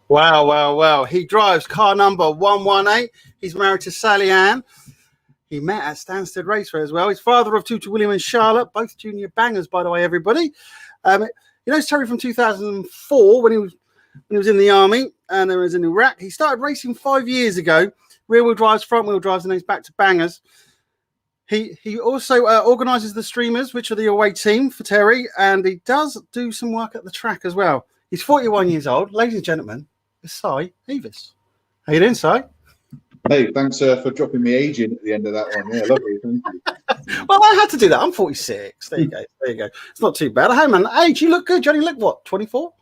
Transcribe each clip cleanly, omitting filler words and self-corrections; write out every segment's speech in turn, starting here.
Wow, wow, wow. He drives car number 118. He's married to Sallyanne. He met at Stansted Raceway as well. He's father of two to William and Charlotte, both junior bangers, by the way, everybody. You know Terry from 2004 when he was in the army and there was in Iraq. He started racing 5 years ago. Rear-wheel drives, front-wheel drives, and then he's back to bangers. He also organises the streamers, which are the away team for Terry, and he does do some work at the track as well. He's 41 years old. Ladies and gentlemen, it's Si Avis. How you doing, Si? Hey, thanks for dropping me age in at the end of that one. Yeah, lovely. Thank you. Well, I had to do that. I'm 46. There you go. There you go. It's not too bad. Hey, man, age, you look good. You only look, what, 24?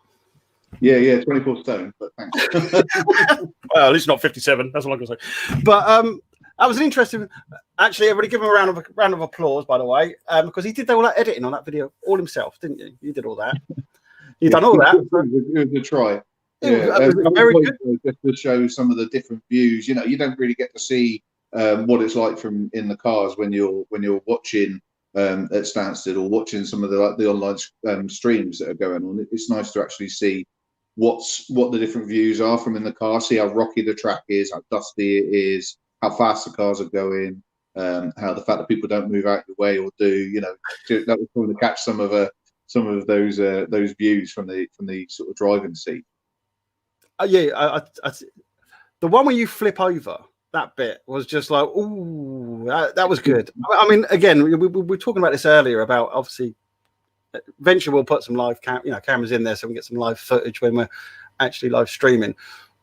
Yeah, 24 stone, but thanks. Well, at least not 57. That's all I'm going to say. But that was an interesting. Actually, everybody give him a round of applause, by the way, because he did all that editing on that video all himself, didn't you? You did all that. You done all that. It was a try. Yeah, very good. Just to show some of the different views. You know, you don't really get to see what it's like from in the cars when you're watching at Stansted or watching some of the online streams that are going on. It's nice to actually see what the different views are from in the car. See how rocky the track is, how dusty it is, how fast the cars are going, how the fact that people don't move out your way or do. You know, that was probably to catch some of those views from the sort of driving seat. Yeah, the one where you flip over, that bit was just like, ooh, that was good. I mean, again, we were talking about this earlier about obviously. Eventually, we'll put some live cameras in there so we can get some live footage when we're actually live streaming.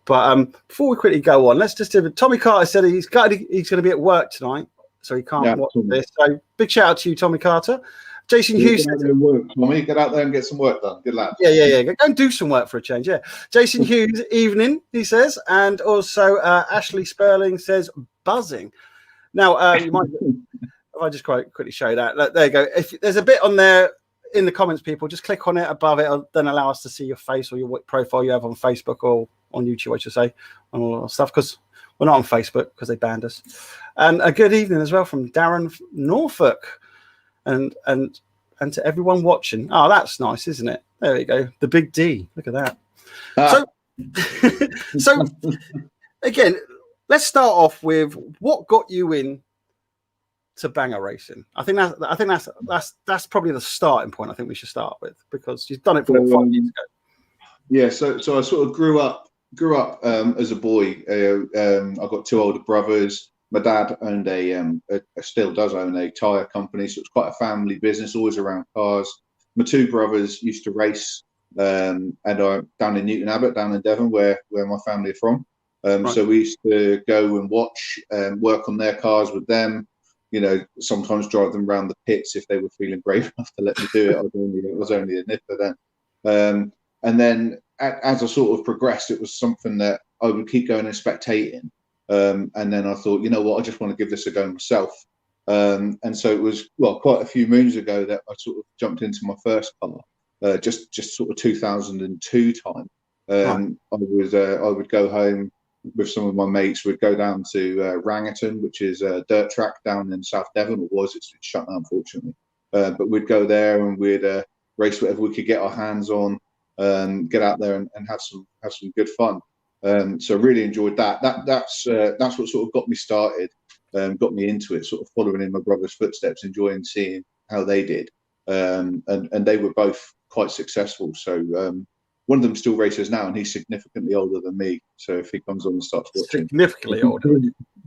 But before we quickly go on, let's just do it. Tommy Carter said he's going to be at work tonight, so he can't watch this. So big shout out to you, Tommy Carter. Jason Hughes. Tommy, get out there and get some work done. Good lad. Yeah. Go and do some work for a change. Yeah. Jason Hughes, evening, he says. And also Ashley Sperling says buzzing. Now, you might, if I just quite quickly show that. There you go. If there's a bit on there in the comments, people, just click on it above it. It'll then allow us to see your face or your profile you have on Facebook or on YouTube, I should say, and all that stuff, because we're not on Facebook because they banned us. And a good evening as well from Darren Norfolk. And to everyone watching. Oh, that's nice, isn't it? There you go. The big D. Look at that. So again, let's start off with what got you in to banger racing. I think that's probably the starting point. I think we should start with, because you've done it for 5 years ago. Yeah. So I sort of grew up as a boy. I got two older brothers. My dad owned still does own a tyre company, so it's quite a family business, always around cars. My two brothers used to race, and are down in Newton Abbot, down in Devon, where my family are from. Right. So we used to go and watch and work on their cars with them. You know, sometimes drive them around the pits if they were feeling brave enough to let me do it. I was only a nipper then. And then as I sort of progressed, it was something that I would keep going and spectating. And then I thought, you know what, I just want to give this a go myself. And so it was, quite a few moons ago that I sort of jumped into my first car, just sort of 2002 time. I would go home with some of my mates. We'd go down to Rangerton, which is a dirt track down in South Devon. It's shut down, unfortunately. But we'd go there and we'd race whatever we could get our hands on, get out there and have some good fun. So I really enjoyed that. That's what sort of got me started, got me into it, sort of following in my brother's footsteps, enjoying seeing how they did. And they were both quite successful. So one of them still races now, and he's significantly older than me. So if he comes on and starts watching, significantly older.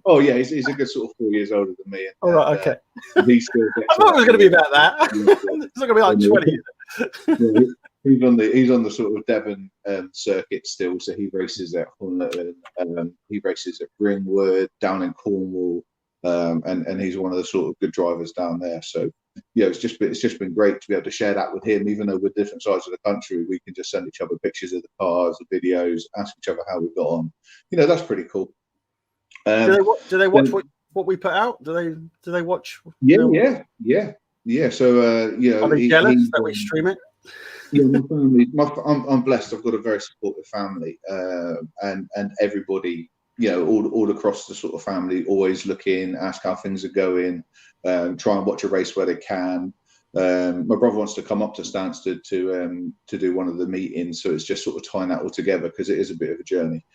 Oh yeah, he's a good sort of 4 years older than me. All right, okay. He still gets I thought it was going to be about that. It's not going to be like 20. He's on the sort of Devon circuit still, so he races at Hunley, he races at Ringwood, down in Cornwall, and he's one of the sort of good drivers down there. So yeah, it's just been great to be able to share that with him. Even though we're different sides of the country, we can just send each other pictures of the cars, the videos, ask each other how we got on. You know, that's pretty cool. Do they watch what we put out? Do they watch? Yeah. So are they jealous that we stream it? Yeah, my family. I'm blessed. I've got a very supportive family, and everybody, you know, all across the sort of family, always look in, ask how things are going, try and watch a race where they can. My brother wants to come up to Stansted to do one of the meetings, so it's just sort of tying that all together because it is a bit of a journey.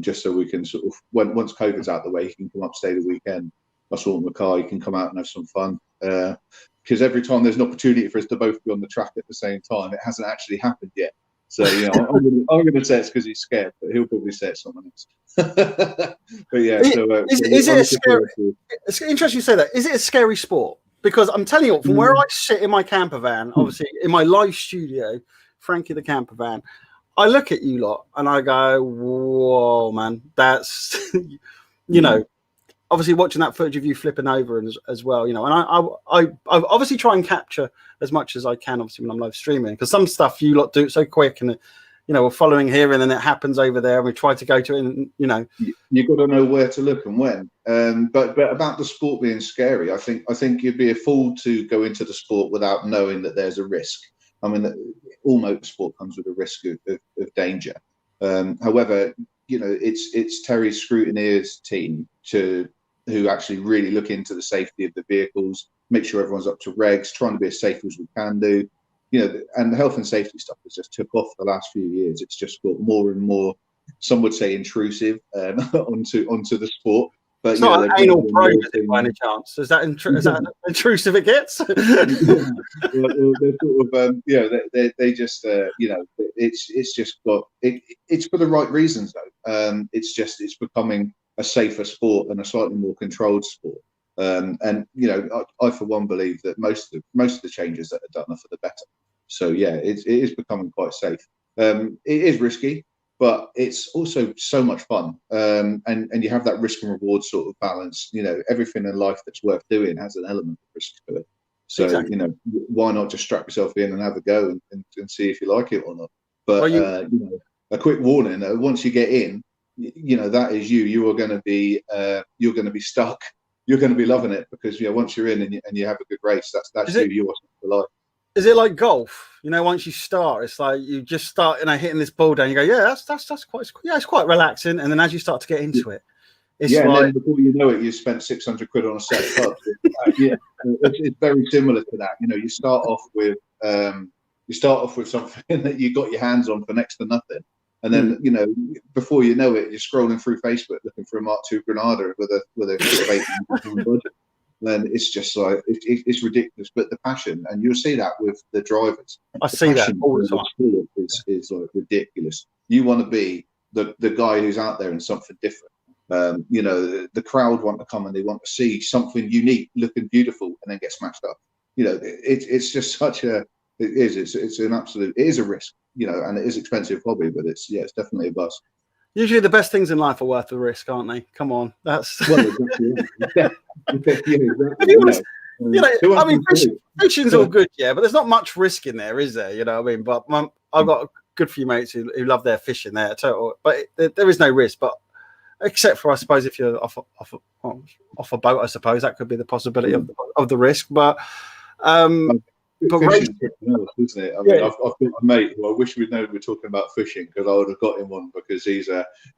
Just so we can sort of, once COVID's out the way, he can come up, stay the weekend. I saw him in the car, he can come out and have some fun. Because every time there's an opportunity for us to both be on the track at the same time, it hasn't actually happened yet. So, you know, I'm going to say it's because he's scared, but he'll probably say it's someone else. But yeah, is it a scary? It's interesting you say that. Is it a scary sport? Because I'm telling you, from where I sit in my camper van, obviously in my live studio, Frankie the camper van, I look at you lot and I go, "Whoa, man, that's," you know. Obviously, watching that footage of you flipping over as well, you know, and I obviously try and capture as much as I can, obviously, when I'm live streaming, because some stuff you lot do it so quick, and you know, we're following here, and then it happens over there, and we try to go to it, and you know, you've got to know where to look and when. But about the sport being scary, I think you'd be a fool to go into the sport without knowing that there's a risk. I mean, all motorsport comes with a risk of danger. However, you know, it's Terry's scruitneers team who actually really look into the safety of the vehicles, make sure everyone's up to regs, trying to be as safe as we can do. You know, and the health and safety stuff has just took off the last few years. It's just got more and more, some would say, intrusive onto the sport. But it's not an anal probe, is it, by any chance? Is that intrusive it gets? They're sort of, they just, you know, it's just got, it's for the right reasons, though. It's becoming a safer sport and a slightly more controlled sport. And, you know, I for one believe that most of the changes that are done are for the better. So, yeah, it is becoming quite safe. It is risky, but it's also so much fun. And you have that risk and reward sort of balance. You know, everything in life that's worth doing has an element of risk to it. So, exactly. You know, why not just strap yourself in and have a go and see if you like it or not? But, well, you know, a quick warning, once you get in, you know, that is you are going to be stuck. You're going to be loving it because, you know, once you're in and you have a good race, that's you are for life. Is it like golf? You know, once you start, it's like you just start, you know, hitting this ball down. You go, yeah, that's quite, yeah, it's quite relaxing. And then as you start to get into it, it's like, and then before you know it, you spent 600 quid on a set of clubs. Yeah, it's very similar to that. You know, you start off with something that you got your hands on for next to nothing. And then, you know, before you know it, you're scrolling through Facebook looking for a Mark II Granada with a budget. Then it's just like it's ridiculous. But the passion, and you'll see that with the drivers. I see that all the time. Is like ridiculous. You want to be the guy who's out there in something different. You know, the crowd want to come and they want to see something unique, looking beautiful, and then get smashed up. You know, it's just such a. It's an absolute. It is a risk. You know, and it is expensive hobby, but it's definitely a bust. Usually the best things in life are worth the risk, aren't they? Come on, that's. Well, exactly. I mean, fishing's all good, yeah, but there's not much risk in there, is there? You know what I mean? But I've got a good few mates who love their fishing there, total. But there is no risk, but except for, I suppose, if you're off a boat, I suppose that could be the possibility of the risk, but. But fishing, isn't it? I mean, I've got a mate who I wish we'd known we were talking about fishing because I would have got him one because he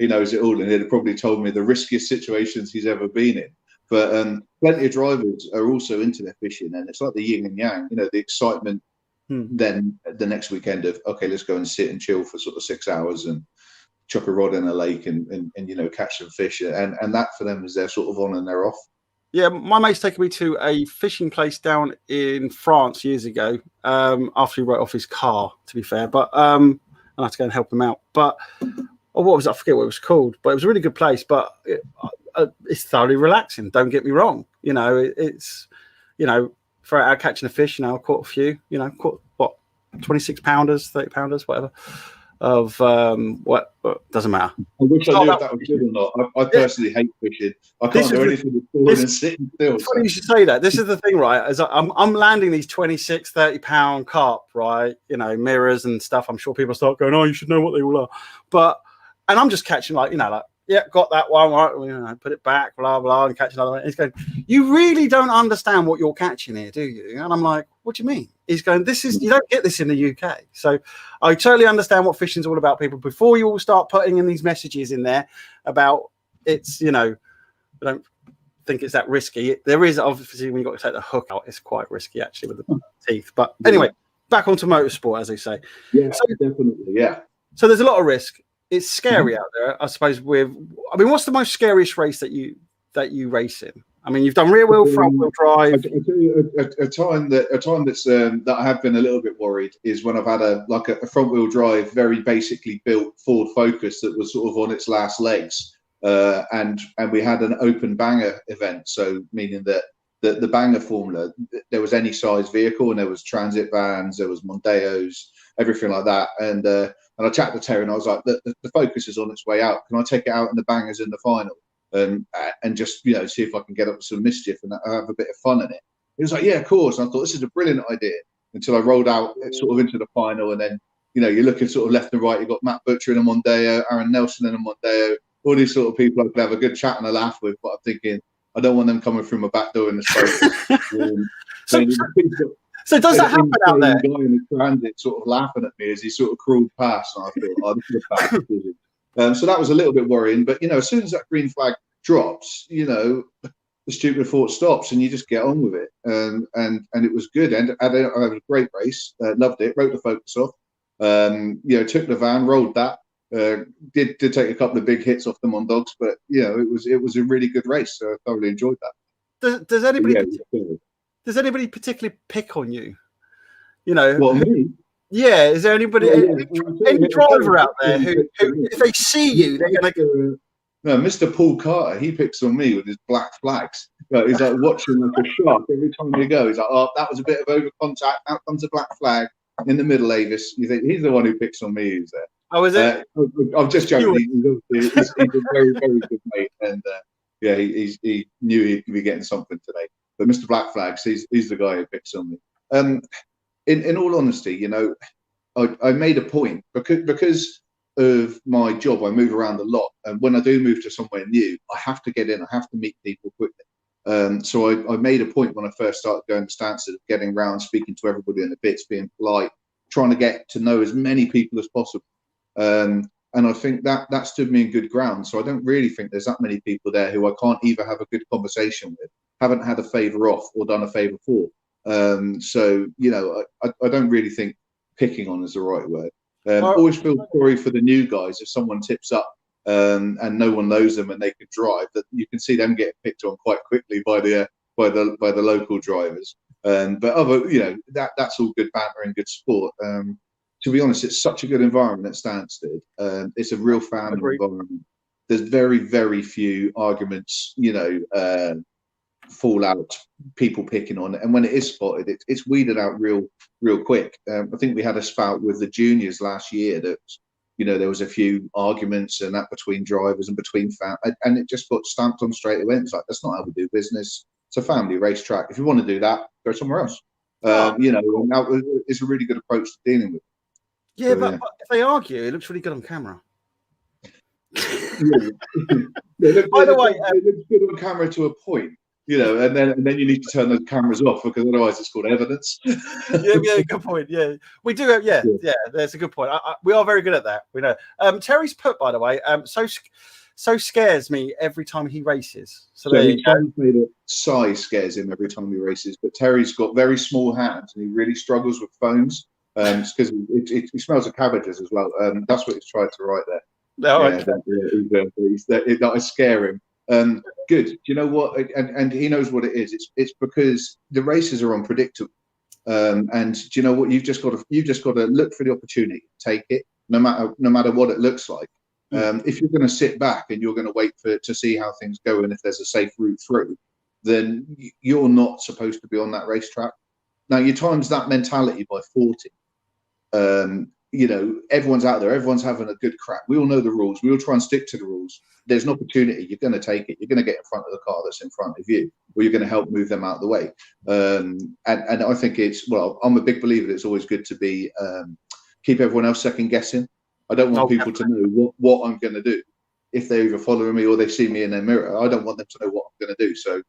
knows it all and he'd have probably told me the riskiest situations he's ever been in. But plenty of drivers are also into their fishing, and it's like the yin and yang. You know, the excitement. Then the next weekend of let's go and sit and chill for sort of 6 hours and chuck a rod in a lake and you know, catch some fish, and that for them is their sort of on and they're off. Yeah, my mate's taken me to a fishing place down in France years ago. After he wrote off his car, to be fair, but I had to go and help him out. But what was it? I forget what it was called, but it was a really good place. But it's thoroughly relaxing. Don't get me wrong. You know, it's, you know, for out catching a fish. You know, I caught a few. You know, caught what, 26 pounders, 30 pounders, whatever. Of what doesn't matter. I wish I knew if that was good or not. I personally hate fishing. I can't do anything but falling and sitting still. It's funny you should say that. This is the thing, right? As I'm landing these 26, 30 pound carp, right? You know, mirrors and stuff. I'm sure people start going, oh, you should know what they all are. And I'm just catching got that one, right? You know, put it back, blah, blah, and catch another one. He's going, you really don't understand what you're catching here, do you? And I'm like, what do you mean? He's going, you don't get this in the UK. So I totally understand what fishing's all about, people. Before you all start putting in these messages in there about it's, you know, think it's that risky. There is obviously when you've got to take the hook out, it's quite risky actually with the teeth. But anyway, back onto motorsport, as they say. Yeah, so, definitely. Yeah. So there's a lot of risk. It's scary out there, I suppose. What's the most scariest race that you race in? I mean, you've done rear wheel, front wheel drive. I tell you, a time that's that I have been a little bit worried is when I've had a front wheel drive, very basically built Ford Focus that was sort of on its last legs, and we had an open banger event. So meaning that the banger formula, there was any size vehicle, and there was transit vans, there was Mondeos, everything like that, and I chatted to Terry and I was like, the Focus is on its way out. Can I take it out in the bangers in the final? And just, see if I can get up to some mischief and have a bit of fun in it. He was like, yeah, of course. And I thought, this is a brilliant idea, until I rolled out sort of into the final. And then, you're looking sort of left and right. You've got Matt Butcher in a Mondeo, Aaron Nelson in a Mondeo, all these sort of people I could have a good chat and a laugh with. But I'm thinking, I don't want them coming through my back door in the Focus. So does that happen out there? Guy in the transit sort of laughing at me as he sort of crawled past, and I thought, oh, this is a bad decision. So that was a little bit worrying. But as soon as that green flag drops, the stupid thought stops, and you just get on with it. And it was good. And I had a great race. Loved it. Wrote the Focus off. Took the van, rolled that. Did take a couple of big hits off them on dogs, but it was a really good race. So I thoroughly enjoyed that. Does anybody particularly pick on you? What, me? Yeah, is there anybody, any driver out there who if they see you, they're going to... No, Mr. Paul Carter, he picks on me with his black flags. He's like watching like a shark every time you go. He's like, oh, that was a bit of over contact. Out comes a black flag in the middle, Avis. You think he's the one who picks on me, who's there? Oh, is it? I'm just joking. He's a very, very good mate. And he knew he'd be getting something today. But Mr. Black Flags, he's the guy who picks on me. In all honesty, I made a point because of my job. I move around a lot, and when I do move to somewhere new, I have to get in. I have to meet people quickly. So I made a point when I first started going to Stansted of getting around, speaking to everybody in the bits, being polite, trying to get to know as many people as possible. And I think that stood me in good ground. So I don't really think there's that many people there who I can't either have a good conversation with, haven't had a favour off, or done a favour for. So I don't really think picking on is the right word. Always feel sorry for the new guys if someone tips up and no one knows them and they could drive. That you can see them get picked on quite quickly by the local drivers. But that's all good banter and good sport. To be honest, it's such a good environment at Stansted. It's a real family environment. There's very, very few arguments, fallout, people picking on it. And when it is spotted, it's weeded out real quick. I think we had a spout with the juniors last year that, there was a few arguments and that between drivers and between and it just got stamped on straight away. It's like, that's not how we do business. It's a family racetrack. If you want to do that, go somewhere else. It's a really good approach to dealing with it. Yeah, but if they argue, it looks really good on camera. By the way, it looks good on camera to a point, and then you need to turn the cameras off because otherwise it's called evidence. yeah, good point. Yeah, we do have. Yeah, that's a good point. We are very good at that. We know. Terry's put, by the way, so scares me every time he races. So there you go. Si scares him every time he races, but Terry's got very small hands and he really struggles with phones. Because he smells of cabbages as well. That's what he's tried to write there. That scare him. Good. Do you know what? And he knows what it is. It's because the races are unpredictable. And do you know what? You've just got to look for the opportunity, take it, no matter what it looks like. If you're going to sit back and you're going to wait to see how things go and if there's a safe route through, then you're not supposed to be on that racetrack. Now you times that mentality by 40. Everyone's out there, everyone's having a good crack. We all know the rules, we all try and stick to the rules. There's an opportunity, you're going to take it, you're going to get in front of the car that's in front of you, or you're going to help move them out of the way. And I think I'm a big believer that it's always good to be keep everyone else second guessing. I don't want people to know what I'm going to do. If they're either following me or they see me in their mirror, I don't want them to know what I'm going to do. So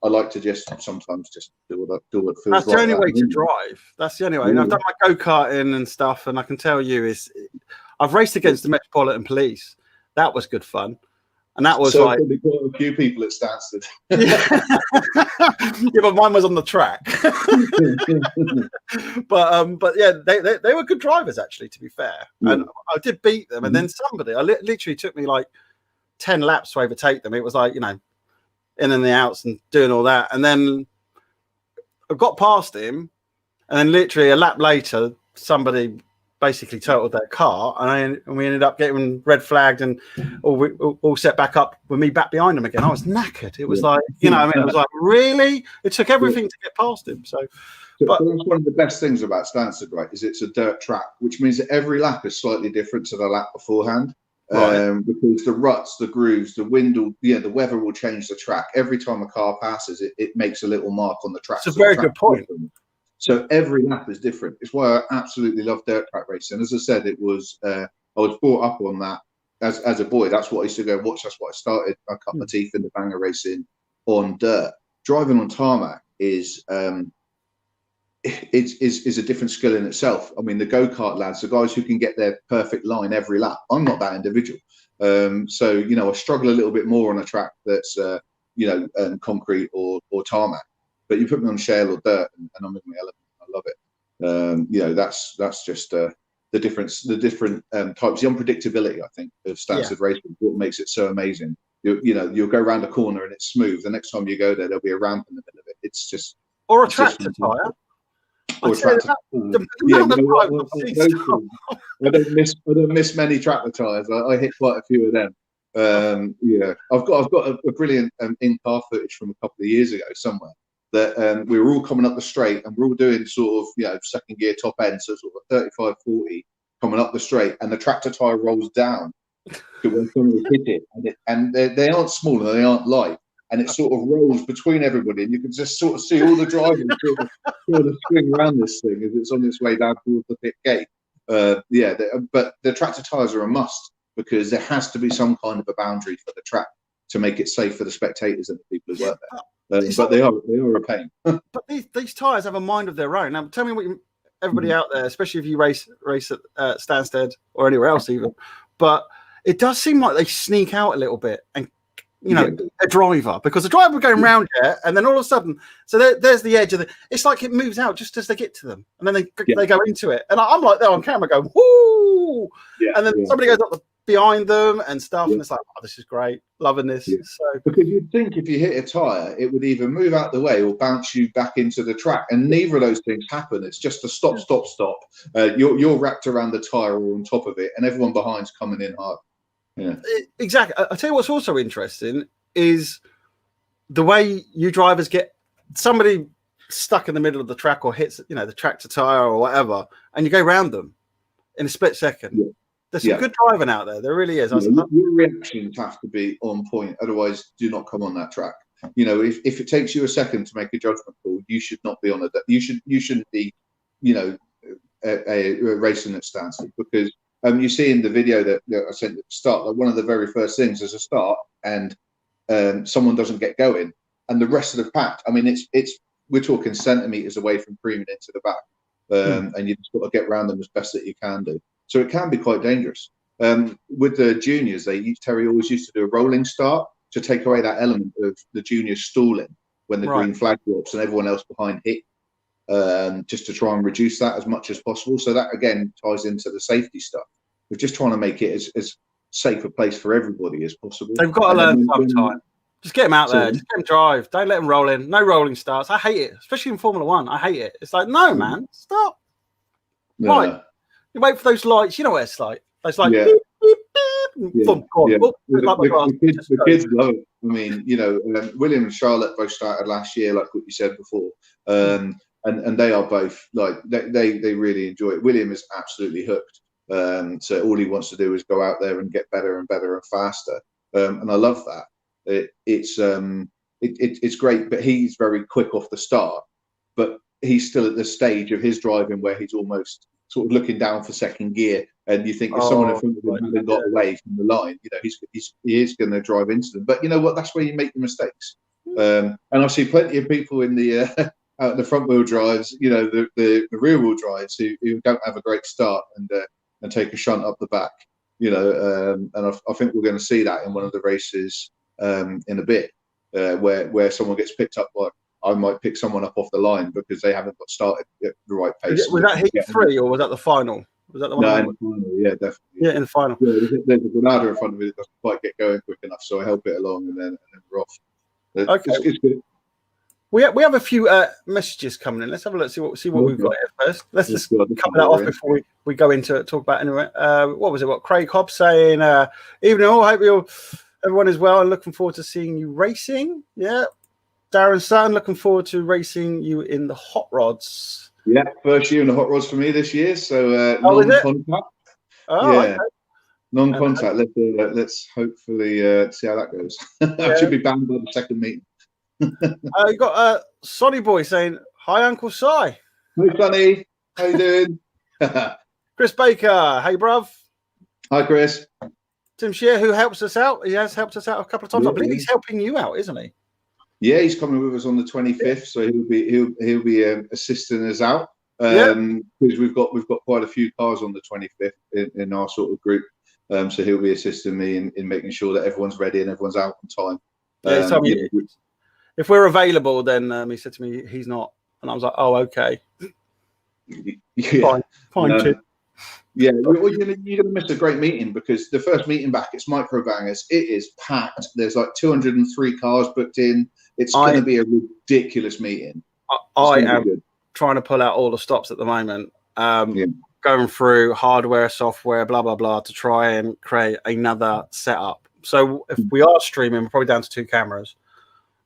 I like to sometimes do what feels right. That's the only way to drive. That's the only way. And I've done my go-karting and stuff, and I can tell you I've raced against the Metropolitan Police. That was good fun. And that was so like a few people at Stansted. Yeah, but mine was on the track. but yeah, they were good drivers actually, to be fair. And I did beat them, and then somebody, literally took me like 10 laps to overtake them. It was like, you know, in and the outs and doing all that, and then I got past him, and then literally a lap later, somebody basically totaled their car, and we ended up getting red flagged and all set back up with me back behind him again. I was knackered. It was like, you know, I mean, it was like, really? It took everything to get past him. So that's one of the best things about Stansted, right? Is it's a dirt track, which means that every lap is slightly different to the lap beforehand. Right. Because the ruts, the grooves, the wind, the weather will change the track. Every time a car passes, it makes a little mark on the track. It's a very good point. So every lap is different. It's why I absolutely love dirt track racing. As I said, it was I was brought up on that as a boy. That's what I used to go and watch. That's what I started. I cut my teeth into banger racing on dirt. Driving on tarmac is a different skill in itself. I mean, the go-kart lads, the guys who can get their perfect line every lap. I'm not that individual. So, you know, I struggle a little bit more on a track that's, concrete or tarmac. But you put me on shale or dirt, and I'm in my element. I love it. You know, that's just the difference, the different types, the unpredictability, I think, of Stansted Raceway. What makes it so amazing. You'll go around a corner and it's smooth. The next time you go there, there'll be a ramp in the middle of it. It's just or a tractor tyre. Or tractor. I don't miss many tractor tyres. I hit quite a few of them. I've got a brilliant in-car footage from a couple of years ago somewhere that we were all coming up the straight and we're all doing sort of second gear top end, so sort of 35-40 coming up the straight, and the tractor tyre rolls down to when someone hit it, and they aren't small and they aren't light, and it sort of rolls between everybody, and you can just sort of see all the drivers sort of swing around this thing as it's on its way down towards the pit gate. But the tractor tyres are a must, because there has to be some kind of a boundary for the track to make it safe for the spectators and the people who work there. But they are a pain. But these tyres have a mind of their own. Now, tell me what everybody out there, especially if you race at Stansted or anywhere else even, but it does seem like they sneak out a little bit and, a driver, because the driver going round here, and then all of a sudden, so there's the edge of the. It's like it moves out just as they get to them, and then they go into it, and I'm like there on camera going whoo, and then somebody goes up behind them and stuff, and it's like, oh, this is great, loving this. So because you'd think if you hit a tyre, it would either move out the way or bounce you back into the track, and neither of those things happen. It's just a stop. You're wrapped around the tyre or on top of it, and everyone behind's coming in hard. Yeah, exactly. I'll tell you what's also interesting is the way you drivers get somebody stuck in the middle of the track or hits, the tractor tire or whatever, and you go round them in a split second. Yeah. There's some good driving out there. There really is. Your reactions have to be on point. Otherwise, do not come on that track. If it takes you a second to make a judgment call, you should not be on it. You shouldn't be, racing at Stansted, because you see in the video that I sent at the start, like one of the very first things is a start, and someone doesn't get going, and the rest of the pack. I mean, we're talking centimeters away from creaming into the back, and you just got to get around them as best that you can do. So it can be quite dangerous. With the juniors, Terry always used to do a rolling start to take away that element of the juniors stalling when the green flag drops and everyone else behind hit. Just to try and reduce that as much as possible. So that again ties into the safety stuff. We're just trying to make it as safe a place for everybody as possible. They've got to learn sometime. Just get them out there. Just get them drive. Don't let them roll in. No rolling starts. I hate it, especially in Formula One. I hate it. It's like, no, man, stop. No. Right. You wait for those lights. You know what it's like. It's like, the kids love it. I mean, William and Charlotte both started last year, like what you said before. And they are both like they really enjoy it. William is absolutely hooked. So all he wants to do is go out there and get better and better and faster. And I love that. It's great, but he's very quick off the start. But he's still at the stage of his driving where he's almost sort of looking down for second gear. And you think if someone in front of him hadn't got away from the line, he is going to drive into them. But you know what? That's where you make the mistakes. And I see plenty of people in the out the front wheel drives, the rear wheel drives who don't have a great start and take a shunt up the back. you know, and I think we're going to see that in one of the races in a bit, where someone gets picked up. Like I might pick someone up off the line because they haven't got started at the right pace. Was that heat 3 or was that the final? Was that the one? No, in the final, yeah, definitely. Yeah, in the final. Yeah, there's a Granada in front of me that doesn't quite get going quick enough, so I help it along, and then we're off. Okay. It's good. We have a few messages coming in. Let's have a look. See what we've got here first. Let's just cover that off before we go into it. Talk about anyway. What was it? What Craig Hobbs saying? Evening all. Hope everyone is well and looking forward to seeing you racing. Yeah. Darren Sutton, looking forward to racing you in the hot rods. Yeah, first year in the hot rods for me this year. So non-contact. Oh, yeah. Okay. Non-contact. Let's hopefully see how that goes. I should be banned by the second meeting. You got Sonny Boy saying, "Hi, Uncle Si." Hey, Sonny. How you doing? Chris Baker. Hey, bruv. Hi, Chris. Tim Shear, who helps us out. He has helped us out a couple of times. Yeah, I believe he's helping you out, isn't he? Yeah, he's coming with us on the 25th, so he'll be assisting us out. Because we've got quite a few cars on the 25th in our sort of group. So he'll be assisting me in making sure that everyone's ready and everyone's out on time. If we're available, then he said to me he's not, and I was like, oh, okay. Yeah. Fine, kid. Yeah, you're going to miss a great meeting because the first meeting back, it's micro bangers. It is packed. There's like 203 cars booked in. It's going to be a ridiculous meeting. I am trying to pull out all the stops at the moment, going through hardware, software, blah, blah, blah, to try and create another setup. So if we are streaming, we're probably down to 2 cameras.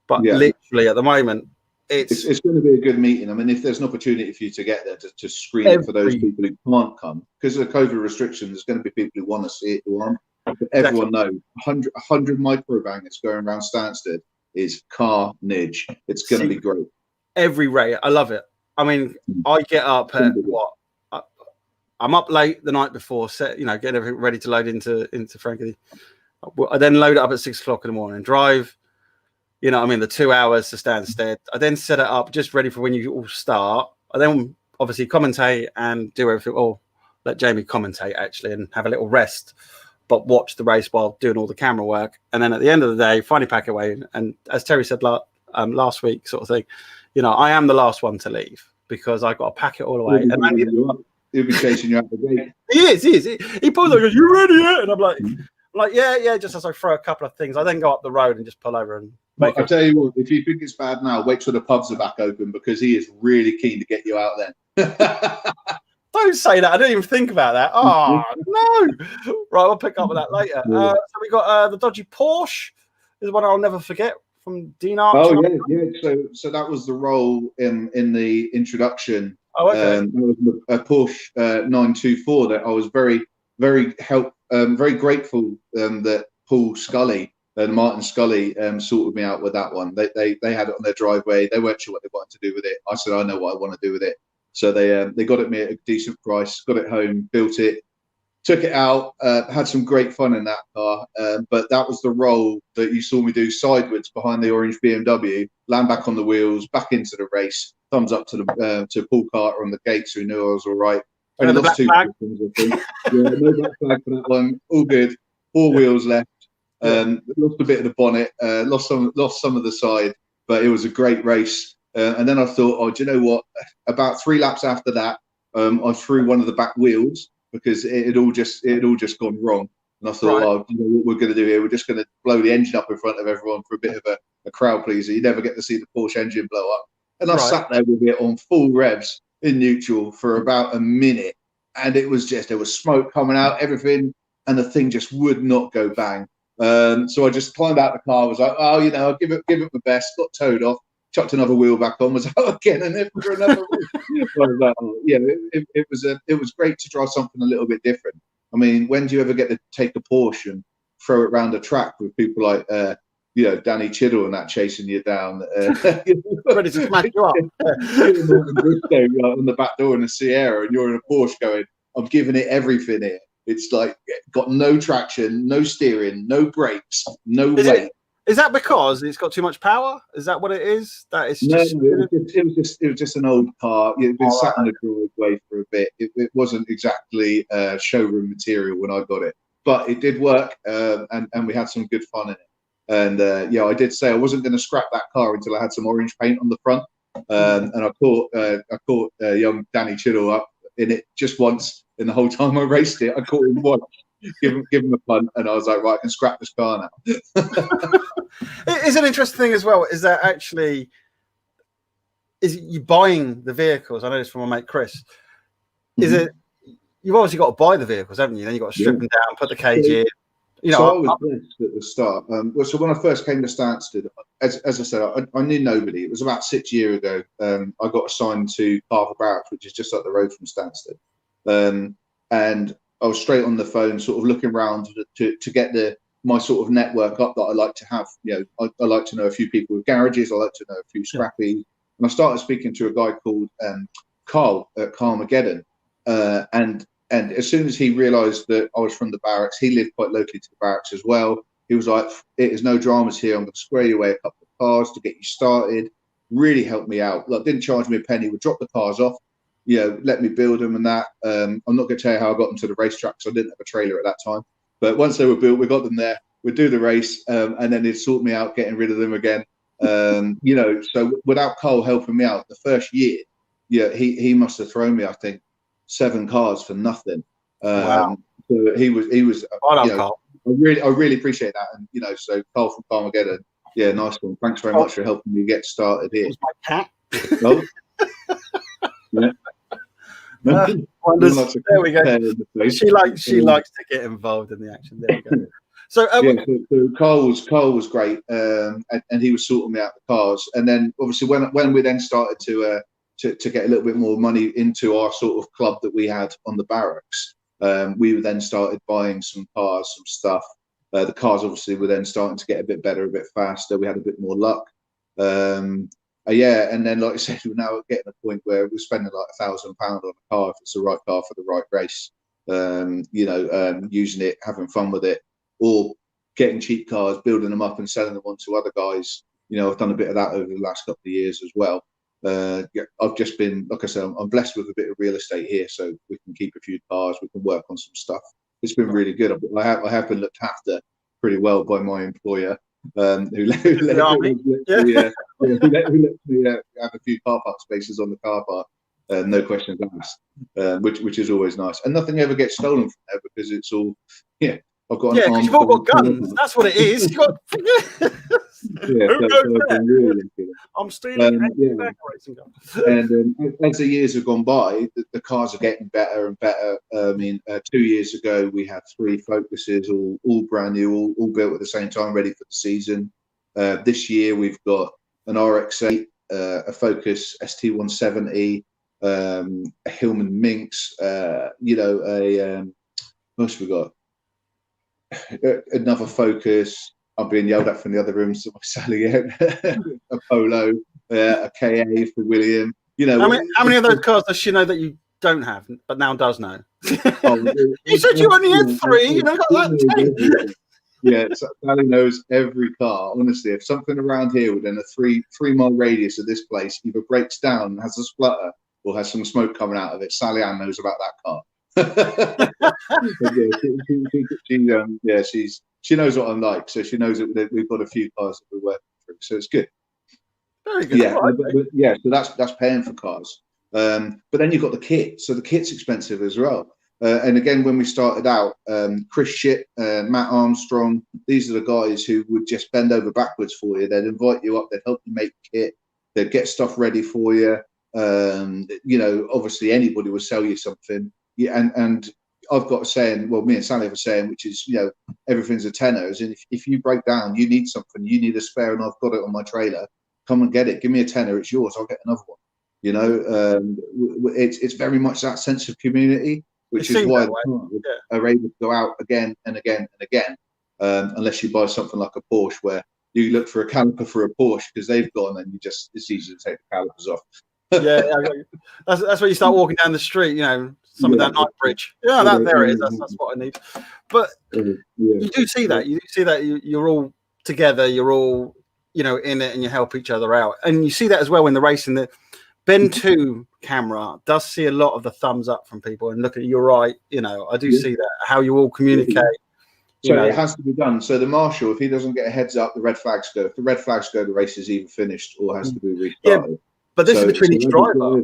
But literally at the moment, it's going to be a good meeting. I mean, if there's an opportunity for you to get there to screen it for those people who can't come, because of the COVID restrictions, there's going to be people who want to see it, who aren't. But everyone knows 100 micro bangers going around Stansted is carnage. It's going to be great. Every race, I love it. I mean, I get up at what? I'm up late the night before, getting everything ready to load into Frankie. I then load it up at 6 o'clock in the morning, drive. The 2 hours to Stansted. I then set it up just ready for when you all start. I then obviously commentate and do everything. Or let Jamie commentate actually and have a little rest, but watch the race while doing all the camera work. And then at the end of the day, finally pack away. And as Terry said last week, sort of thing, I am the last one to leave because I got to pack it all away. He'll be chasing you out the gate. He is. He pulls over. You ready yet? And I'm like, yeah. Just as I throw a couple of things, I then go up the road and just pull over and. I'll tell you what, if you think it's bad now, wait till the pubs are back open because he is really keen to get you out then. Don't say that. I didn't even think about that. Oh, no. Right, I'll pick up with that later. So we got the dodgy Porsche. This is one I'll never forget from Dean Archer. Oh, yeah. So that was the role in the introduction. Oh, okay. That was a Porsche 924 that I was very, very grateful that Paul Scully and Martin Scully sorted me out with that one. They had it on their driveway. They weren't sure what they wanted to do with it. I said, I know what I want to do with it. So they got it me at a decent price, got it home, built it, took it out, had some great fun in that car. But that was the roll that you saw me do sideways behind the orange BMW, land back on the wheels, back into the race. Thumbs up to Paul Carter on the gates who knew I was all right. Only lost 2 seconds, I think. No black flag for that one. All good. 4 wheels left. Lost a bit of the bonnet, lost some of the side, but it was a great race. And then I thought, oh, do you know what? About 3 laps after that, I threw one of the back wheels because it had all just gone wrong. And I thought, oh, you know what we're going to do here? We're just going to blow the engine up in front of everyone for a bit of a crowd pleaser. You never get to see the Porsche engine blow up. And I sat there with it on full revs in neutral for about a minute, and it was there was smoke coming out, everything, and the thing just would not go bang. So I just climbed out the car. Was like, oh, I'll give it my best. Got towed off. Chucked another wheel back on. Was out again, and then for another. It was great to try something a little bit different. I mean, when do you ever get to take a Porsche and throw it around a track with people like Danny Chiddle and that chasing you down, ready to smash you up on the back door in a Sierra, and you're in a Porsche going, I'm giving it everything here. It's like got no traction, no steering, no brakes, no weight. Is that because it's got too much power? Is that what it is? That is just... No, it was just an old car. It had been sat on the driveway for a bit. It wasn't exactly showroom material when I got it. but it did work, and we had some good fun in it. And yeah, I did say I wasn't going to scrap that car until I had some orange paint on the front. And I caught young Danny Chiddle up in it just once in the whole time I raced it. I caught him once, give him a punt, and I was like, right, I can scrap this car now. It's an interesting thing as well. Is that actually you buying the vehicles? I know this from my mate Chris. Is it you've obviously got to buy the vehicles, haven't you? Then you've got to strip them down, put the cage in. You know, so I was blessed at the start. Well, so when I first came to Stansted, as I said, I knew nobody. It was about 6 years ago. I got assigned to Carver Barracks, which is just up the road from Stansted. And I was straight on the phone, sort of looking around to get my sort of network up that I like to have. You know, I like to know a few people with garages. I like to know a few scrappy. And I started speaking to a guy called Carl at Carmageddon. And as soon as he realised that I was from the barracks, he lived quite locally to the barracks as well. He was like, "There's no dramas here. I'm going to square you away a couple of cars to get you started." Really helped me out. Like, didn't charge me a penny. Would drop the cars off, you know, let me build them and that. I'm not going to tell you how I got them to the racetrack because I didn't have a trailer at that time. But once they were built, we got them there. We'd do the race, and then they'd sort me out getting rid of them again. You know, so without Cole helping me out the first year, yeah, he must have thrown me, I think, 7 cars for nothing. Wow. So he was. I love Carl. I really appreciate that, and you know, so Carl from Carmageddon, yeah, nice one. Thanks very much for helping me get started here. It was my cat. Oh, yeah. There we go. She likes to get involved in the action. There we go. So, so Carl was great, and he was sorting me out the cars. And then obviously when we then started to get a little bit more money into our sort of club that we had on the barracks, we then started buying some cars, some stuff. The cars obviously were then starting to get a bit better, a bit faster. We had a bit more luck. Yeah, and then like I said, we're now getting a point where we're spending like £1,000 on a car if it's the right car for the right race. You know, using it, having fun with it, or getting cheap cars, building them up and selling them on to other guys. You know, I've done a bit of that over the last couple of years as well. Yeah, I've just been, like I said, I'm blessed with a bit of real estate here, so we can keep a few cars, we can work on some stuff. It's been really good. I have been looked after pretty well by my employer, who let me have a few car park spaces on the car park, no questions asked, which is always nice. And nothing ever gets stolen from there because it's all, yeah. I've got because you've all got guns. That's what it is. You've got. I'm stealing racing guns. And as the years have gone by, the cars are getting better and better. I mean, 2 years ago we had 3 Focuses, all brand new, all built at the same time, ready for the season. This year we've got an RX-8, a Focus ST170, a Hillman Minx. You know, what else we got? Another Focus. I'm being yelled at from the other rooms. Sallyanne, a Polo, a KA for William. You know, how many of those cars does she know that you don't have, but now does know? You said you only had 3. You know, got that 10. Yeah, Sally knows every car. Honestly, if something around here within a 3 mile radius of this place either breaks down, has a splutter, or has some smoke coming out of it, Sallyanne knows about that car. She knows what I'm like, so she knows that we've got a few cars that we're working through, so it's good. Very good. Yeah, yeah. So that's paying for cars, but then you've got the kit. So the kit's expensive as well. And again, when we started out, Chris Ship, Matt Armstrong, these are the guys who would just bend over backwards for you. They'd invite you up. They'd help you make kit. They'd get stuff ready for you. You know, obviously anybody would sell you something. Yeah, and I've got a saying, well, me and Sally have a saying, which is, you know, everything's a tenner. And if you break down, you need something, you need a spare, and I've got it on my trailer, come and get it. Give me a tenner, it's yours. I'll get another one. You know, it's very much that sense of community, which is why are able to go out again and again and again, unless you buy something like a Porsche where you look for a caliper for a Porsche because they've gone, and it's easy to take the calipers off. Yeah, that's where you start walking down the street, you know, some of that night bridge. Yeah, there it is. That's what I need. But you do see that. You do see that you're all together. You're all, you know, in it, and you help each other out. And you see that as well in the racing. The Ben 2 camera does see a lot of the thumbs up from people and look at, you're right. You know, I do see that, how you all communicate. So it has to be done. So the marshal, if he doesn't get a heads up, the red flags go. If the red flags go, the race is either finished or has to be restarted. Yeah, but this is between each driver.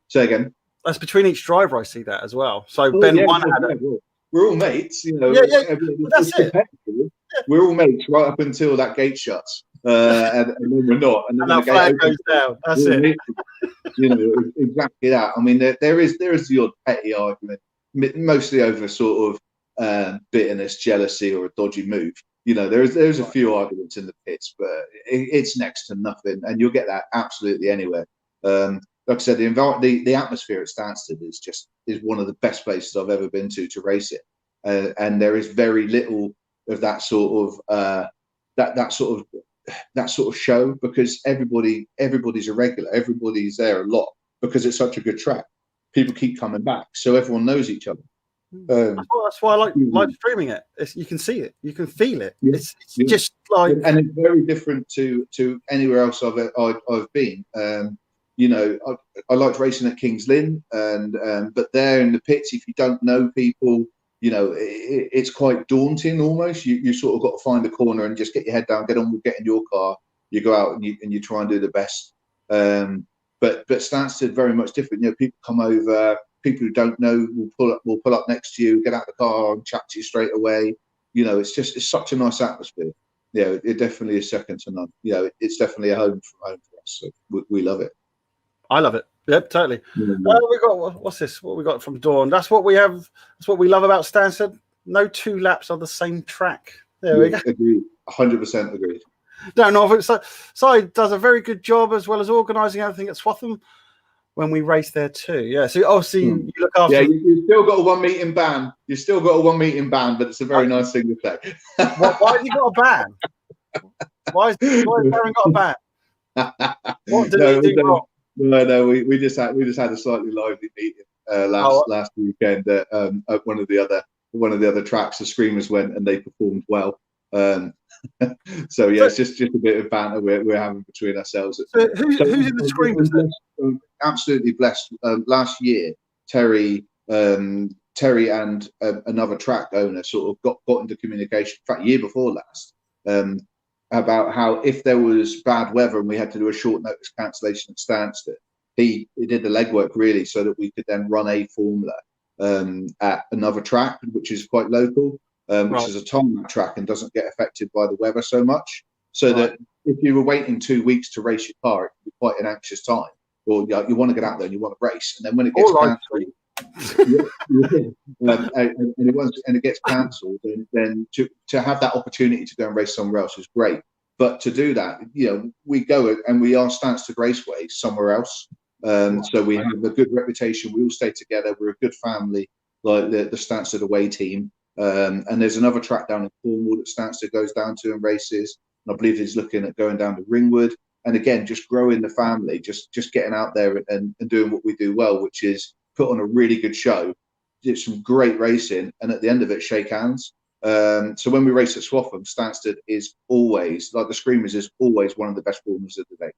Say again. That's between each driver. I see that as well. So Ben, we're all mates, you know. Yeah. That's it. We're all mates right up until that gate shuts, and then we're not. And then that flag goes down. That's it. You know, exactly that. I mean, there is the odd petty argument, mostly over sort of bitterness, jealousy, or a dodgy move. You know, there's a few arguments in the pits, but it's next to nothing, and you'll get that absolutely anywhere. Like I said, the atmosphere at Stansted is one of the best places I've ever been to race it, and there is very little of that sort of that sort of show, because everybody's a regular, everybody's there a lot because it's such a good track. People keep coming back, so everyone knows each other. That's why I like streaming it. You can see it, you can feel it. Yeah, it's just like, and it's very different to anywhere else I've been. You know, I liked racing at Kings Lynn, but there in the pits, if you don't know people, you know, it's quite daunting almost. You sort of got to find a corner and just get your head down, get on with getting your car. You go out and you try and do the best. But Stansted very much different. You know, people come over, people who don't know will pull up next to you, get out the car and chat to you straight away. You know, it's such a nice atmosphere. Yeah, it definitely is second to none. You know, it's definitely a home for us. So we love it. I love it. Yep, totally. We got what's this? What we got from Dawn? That's what we have. That's what we love about Stansted. No 2 laps on the same track. There we go. Agreed. 100% agreed. Don't know if it's Si does a very good job as well as organising everything at Swaffham when we race there too. Yeah. So obviously you look after. Yeah, you still got a 1 meeting ban. You still got a 1 meeting ban, but it's a very nice thing to say. Why have you got a ban? Why has Darren got a ban? What did he do wrong? No, we just had a slightly lively meeting last weekend at one of the other tracks. The Screamers went and they performed well. So yeah, it's just a bit of banter we're having between ourselves. Who's in the Screamers? Absolutely blessed. Last year, Terry and another track owner sort of got into communication. In fact, year before last. About how if there was bad weather and we had to do a short notice cancellation at Stansted, he did the legwork really so that we could then run a formula at another track, which is quite local, which is a tarmac track and doesn't get affected by the weather so much. So that if you were waiting 2 weeks to race your car, it would be quite an anxious time. Or you want to get out there and you want to race, and then when it gets cancelled, and it gets cancelled, then to have that opportunity to go and race somewhere else is great. But to do that, you know, we go and we are Stansted Raceway somewhere else. So we have a good reputation. We all stay together. We're a good family, like the Stansted away team. And there's another track down in Cornwall that Stansted goes down to and races. And I believe he's looking at going down to Ringwood. And again, just growing the family, just getting out there and doing what we do well, which is put on a really good show, did some great racing, and at the end of it, shake hands. So when we race at Swaffham, Stansted is always, like the Screamers, is always one of the best formers of the day.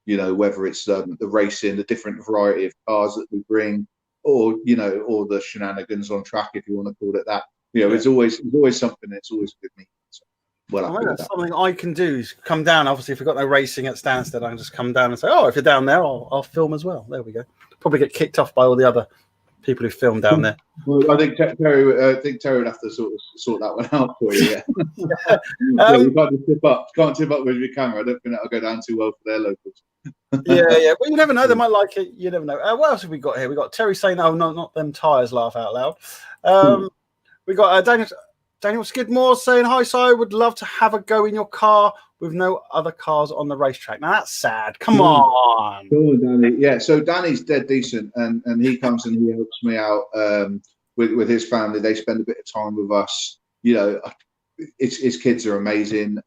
You know, whether it's the racing, the different variety of cars that we bring, or you know, or the shenanigans on track, if you want to call it that. You know, it's always something. It's always a good meeting. So, that's something I can do is come down. Obviously, if we've got no racing at Stansted, I can just come down and say, "Oh, if you're down there, I'll film as well." There we go. Probably get kicked off by all the other people who film down there. Well, I think Terry would have to sort that one out for you. Yeah. You can't just tip up. Can't tip up with your camera. I don't think that'll go down too well for their locals. Yeah. Well, you never know. They might like it. You never know. What else have we got here? We got Terry saying, "Oh, no, not them tyres." Laugh out loud. We got Daniel Skidmore saying, "Hi, Si. Would love to have a go in your car with no other cars on the racetrack." Now that's sad. Come on. Cool, Danny. Yeah, so Danny's dead decent, and he comes and he helps me out with his family. They spend a bit of time with us. You know, his kids are amazing.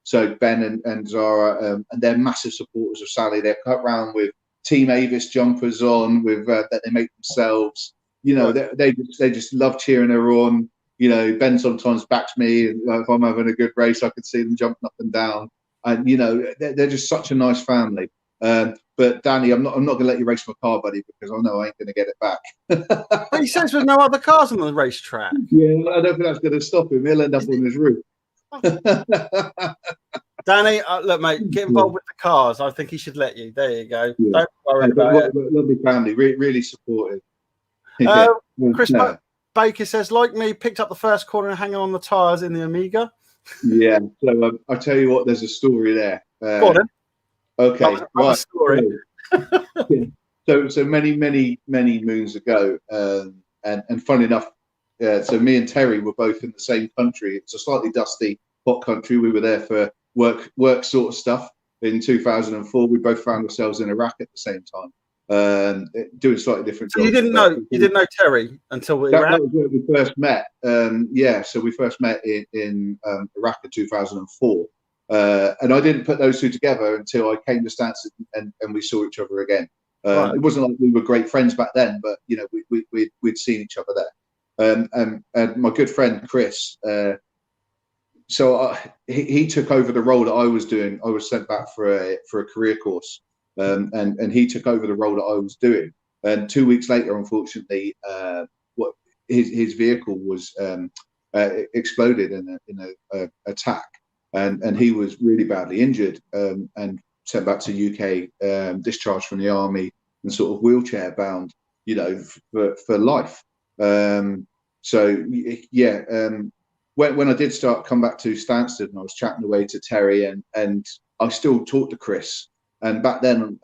So Ben and Zara, and they're massive supporters of Sally. They're cut round with Team Avis jumpers on, with that they make themselves. You know, they just love cheering her on. You know, Ben sometimes backs me, and if I'm having a good race, I could see them jumping up and down. And you know, they're just such a nice family. But Danny, I'm not going to let you race my car, buddy, because I know I ain't going to get it back. But he says there's no other cars on the racetrack. Yeah, I don't think that's going to stop him. He'll end up on his roof. Danny, look, mate, get involved with the cars. I think he should let you. There you go. Yeah. Don't worry about it. Lovely family, really supportive. Chris Baker says, like me, picked up the first corner and hanging on the tyres in the Amiga. Yeah, so I'll tell you what, there's a story there. Go on, then. Okay, right. Story. So many moons ago, and funny enough, so me and Terry were both in the same country. It's a slightly dusty, hot country. We were there for work sort of stuff in 2004. We both found ourselves in Iraq at the same time, doing slightly different jobs. So you didn't know Terry until that was where we first met. So we first met in Iraq in 2004. And I didn't put those two together until I came to Stansted and we saw each other again. Right. It wasn't like we were great friends back then, but you know we'd seen each other there. And my good friend Chris, he took over the role that I was doing. I was sent back for a career course, and he took over the role that I was doing. And 2 weeks later, unfortunately, his vehicle was exploded in a attack. And he was really badly injured and sent back to UK, discharged from the army and sort of wheelchair bound, you know, for life. When I did come back to Stansted and I was chatting away to Terry and I still talked to Chris. And back then,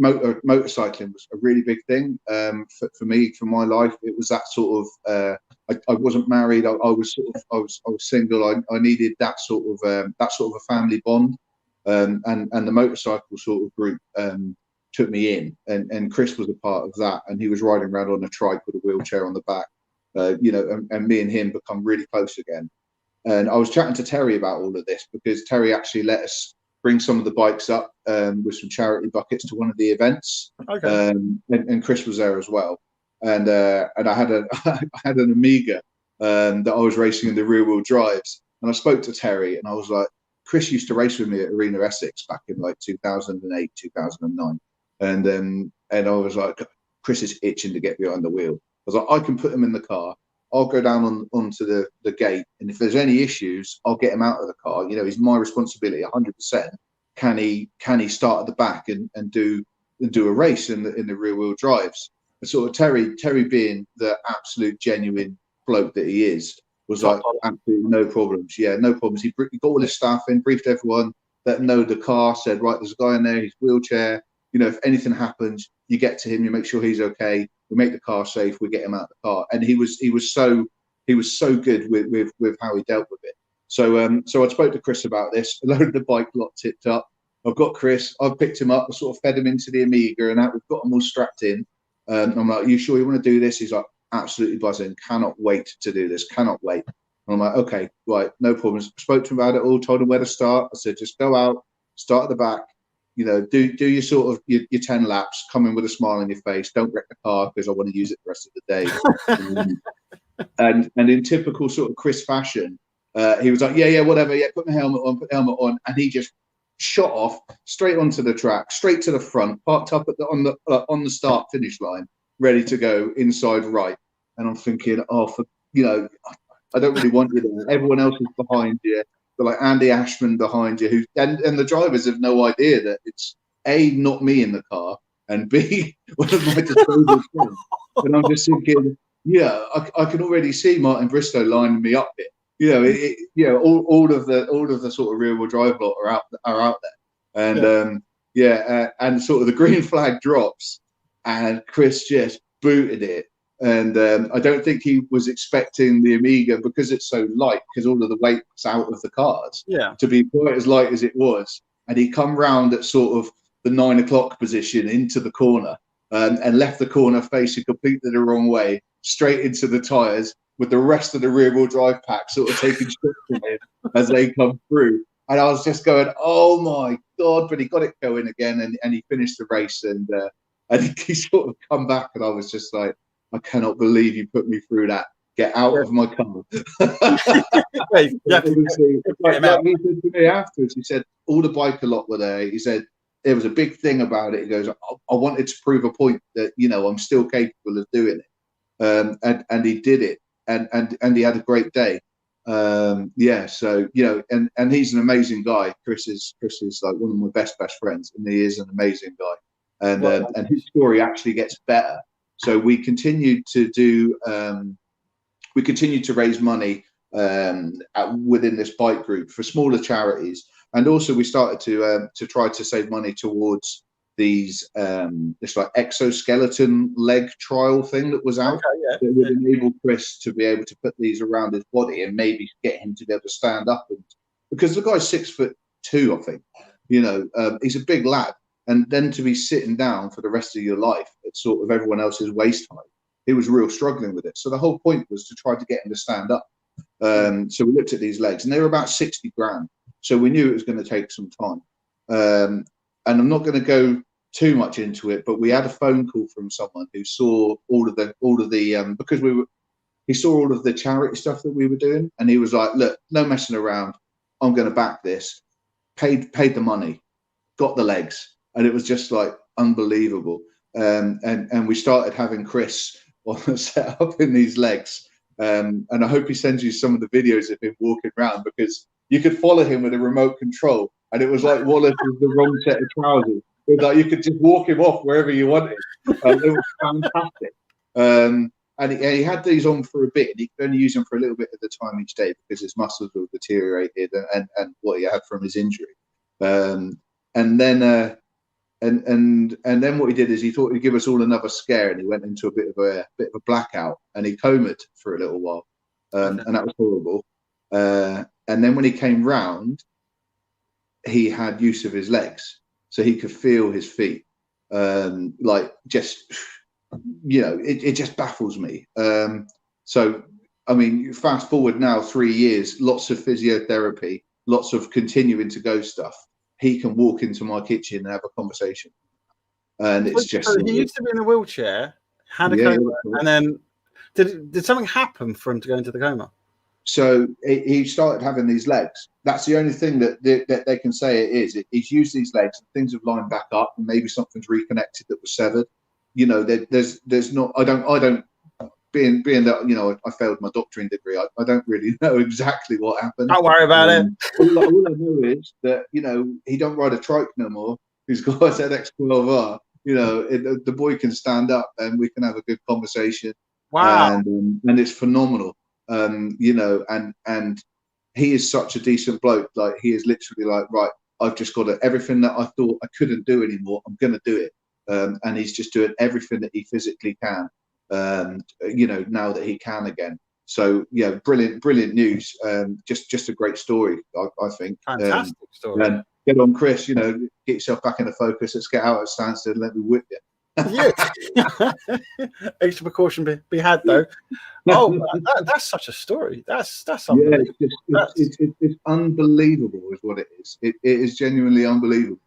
motorcycling was a really big thing for me, for my life. It was that sort of. I wasn't married. I was single. I needed that sort of a family bond, and the motorcycle sort of group took me in, and Chris was a part of that, and he was riding around on a trike with a wheelchair on the back, and me and him become really close again. And I was chatting to Terry about all of this because Terry actually let us bring some of the bikes up with some charity buckets to one of the events. Okay. And Chris was there as well. And I had an Amiga that I was racing in the rear wheel drives. And I spoke to Terry and I was like, Chris used to race with me at Arena Essex back in like 2008, 2009. And I was like, Chris is itching to get behind the wheel. I was like, I can put him in the car. I'll go down onto the gate, and if there's any issues, I'll get him out of the car. You know, it's my responsibility, 100%. Can he start at the back and do a race in the rear wheel drives? And sort of Terry being the absolute genuine bloke that he is, was like absolutely no problems. Yeah, no problems. He got all his staff in, briefed everyone, let them know the car, said, right, there's a guy in there, his wheelchair. You know, if anything happens, you get to him, you make sure he's okay. We make the car safe. We get him out of the car, and he was so good with how he dealt with it. So I spoke to Chris about this. A load of the bike lot tipped up. I've got Chris. I've picked him up. I sort of fed him into the Amiga, and we've got them all strapped in. I'm like, "Are you sure you want to do this?" He's like, "Absolutely buzzing. Cannot wait to do this. Cannot wait." And I'm like, "Okay, right, no problems." Spoke to him about it all. Told him where to start. I said, "Just go out, start at the back. You know, do your sort of your 10 laps, come in with a smile on your face. Don't wreck the car because I want to use it the rest of the day." And in typical sort of Chris fashion, he was like, yeah, whatever. Yeah, put the helmet on. And he just shot off straight onto the track, straight to the front, parked up on the start finish line, ready to go inside right. And I'm thinking, I don't really want you there. Everyone else is behind you. But like Andy Ashman behind you, and the drivers have no idea that it's A, not me in the car, and B, one of my disabled friends. And I'm just thinking, yeah, I can already see Martin Bristow lining me up here. All of the sort of rear wheel drive lot are out there, and and sort of the green flag drops, and Chris just booted it. And I don't think he was expecting the Amiga, because it's so light, because all of the weight was out of the cars, to be quite as light as it was. And he come round at sort of the 9 o'clock position into the corner, and left the corner facing completely the wrong way, straight into the tyres, with the rest of the rear wheel drive pack sort of taking shots from him as they come through. And I was just going, oh my God, but he got it going again, and he finished the race, and he sort of come back, and I was just like, I cannot believe you put me through that. Get out of my car. Like he said to me afterwards, he said, all the biker lot were there. He said, there was a big thing about it. He goes, I wanted to prove a point that, you know, I'm still capable of doing it. And he did it, and he had a great day. Yeah, so, you know, and he's an amazing guy. Chris is like one of my best friends, and he is an amazing guy. And his story actually gets better. So we continued to do, we continued to raise money within this bike group for smaller charities, and also we started to try to save money towards these this like exoskeleton leg trial thing that was out, that would enable Chris to be able to put these around his body and maybe get him to be able to stand up, and because the guy's 6'2", I think, you know, he's a big lad, and then to be sitting down for the rest of your life at sort of everyone else's waist height, he was real struggling with it. So the whole point was to try to get him to stand up. So we looked at these legs, and they were about 60 grand. So we knew it was going to take some time. And I'm not going to go too much into it, but we had a phone call from someone who saw all of the because he saw all of the charity stuff that we were doing, and he was like, look, no messing around, I'm going to back this. Paid the money, got the legs, and it was just like unbelievable. And we started having Chris set up in these legs. And I hope he sends you some of the videos of him walking around, because you could follow him with a remote control, and it was like Wallace was the wrong set of trousers. It was like you could just walk him off wherever you wanted. It was fantastic. And he had these on for a bit, and he could only use them for a little bit at a time each day because his muscles were deteriorated and what he had from his injury. And then what he did is he thought he'd give us all another scare, and he went into a bit of a blackout, and he comed for a little while, and that was horrible. And then when he came round, he had use of his legs, so he could feel his feet. Like, just, you know, it just baffles me. So I mean, fast forward now 3 years, lots of physiotherapy, lots of continuing to go stuff. He can walk into my kitchen and have a conversation, and it's just. So he used to be in a wheelchair, had a coma, and then did something happen for him to go into the coma? So he started having these legs. That's the only thing that they can say it is. He's used these legs, and things have lined back up, and maybe something's reconnected that was severed. You know, there's not. I don't. Being that, you know, I failed my doctoring degree, I don't really know exactly what happened. Don't worry about it. All I know is that, you know, he don't ride a trike no more. He's got a ZX12R. You know, the boy can stand up, and we can have a good conversation. Wow. And it's phenomenal. You know, and he is such a decent bloke. Like, he is literally like, right, I've just got to, everything that I thought I couldn't do anymore, I'm going to do it. And he's just doing everything that he physically can. You know, now that he can again. So yeah, brilliant news. Just a great story, I think. Fantastic story. And get on, Chris. You know, get yourself back into focus. Let's get out at Stansted and let me whip you. Yeah. Extra precaution be had though. Oh, that's such a story. That's unbelievable. Yeah, it's unbelievable, is what it is. It is genuinely unbelievable.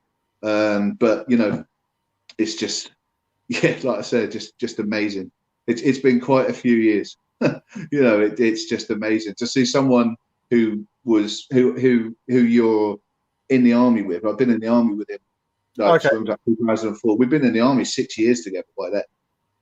But you know, it's just, yeah, like I said, just amazing. It's been quite a few years. You know, it's just amazing to see someone who you're in the army with. I've been in the army with him. Like 2004. We've been in the army 6 years together by that.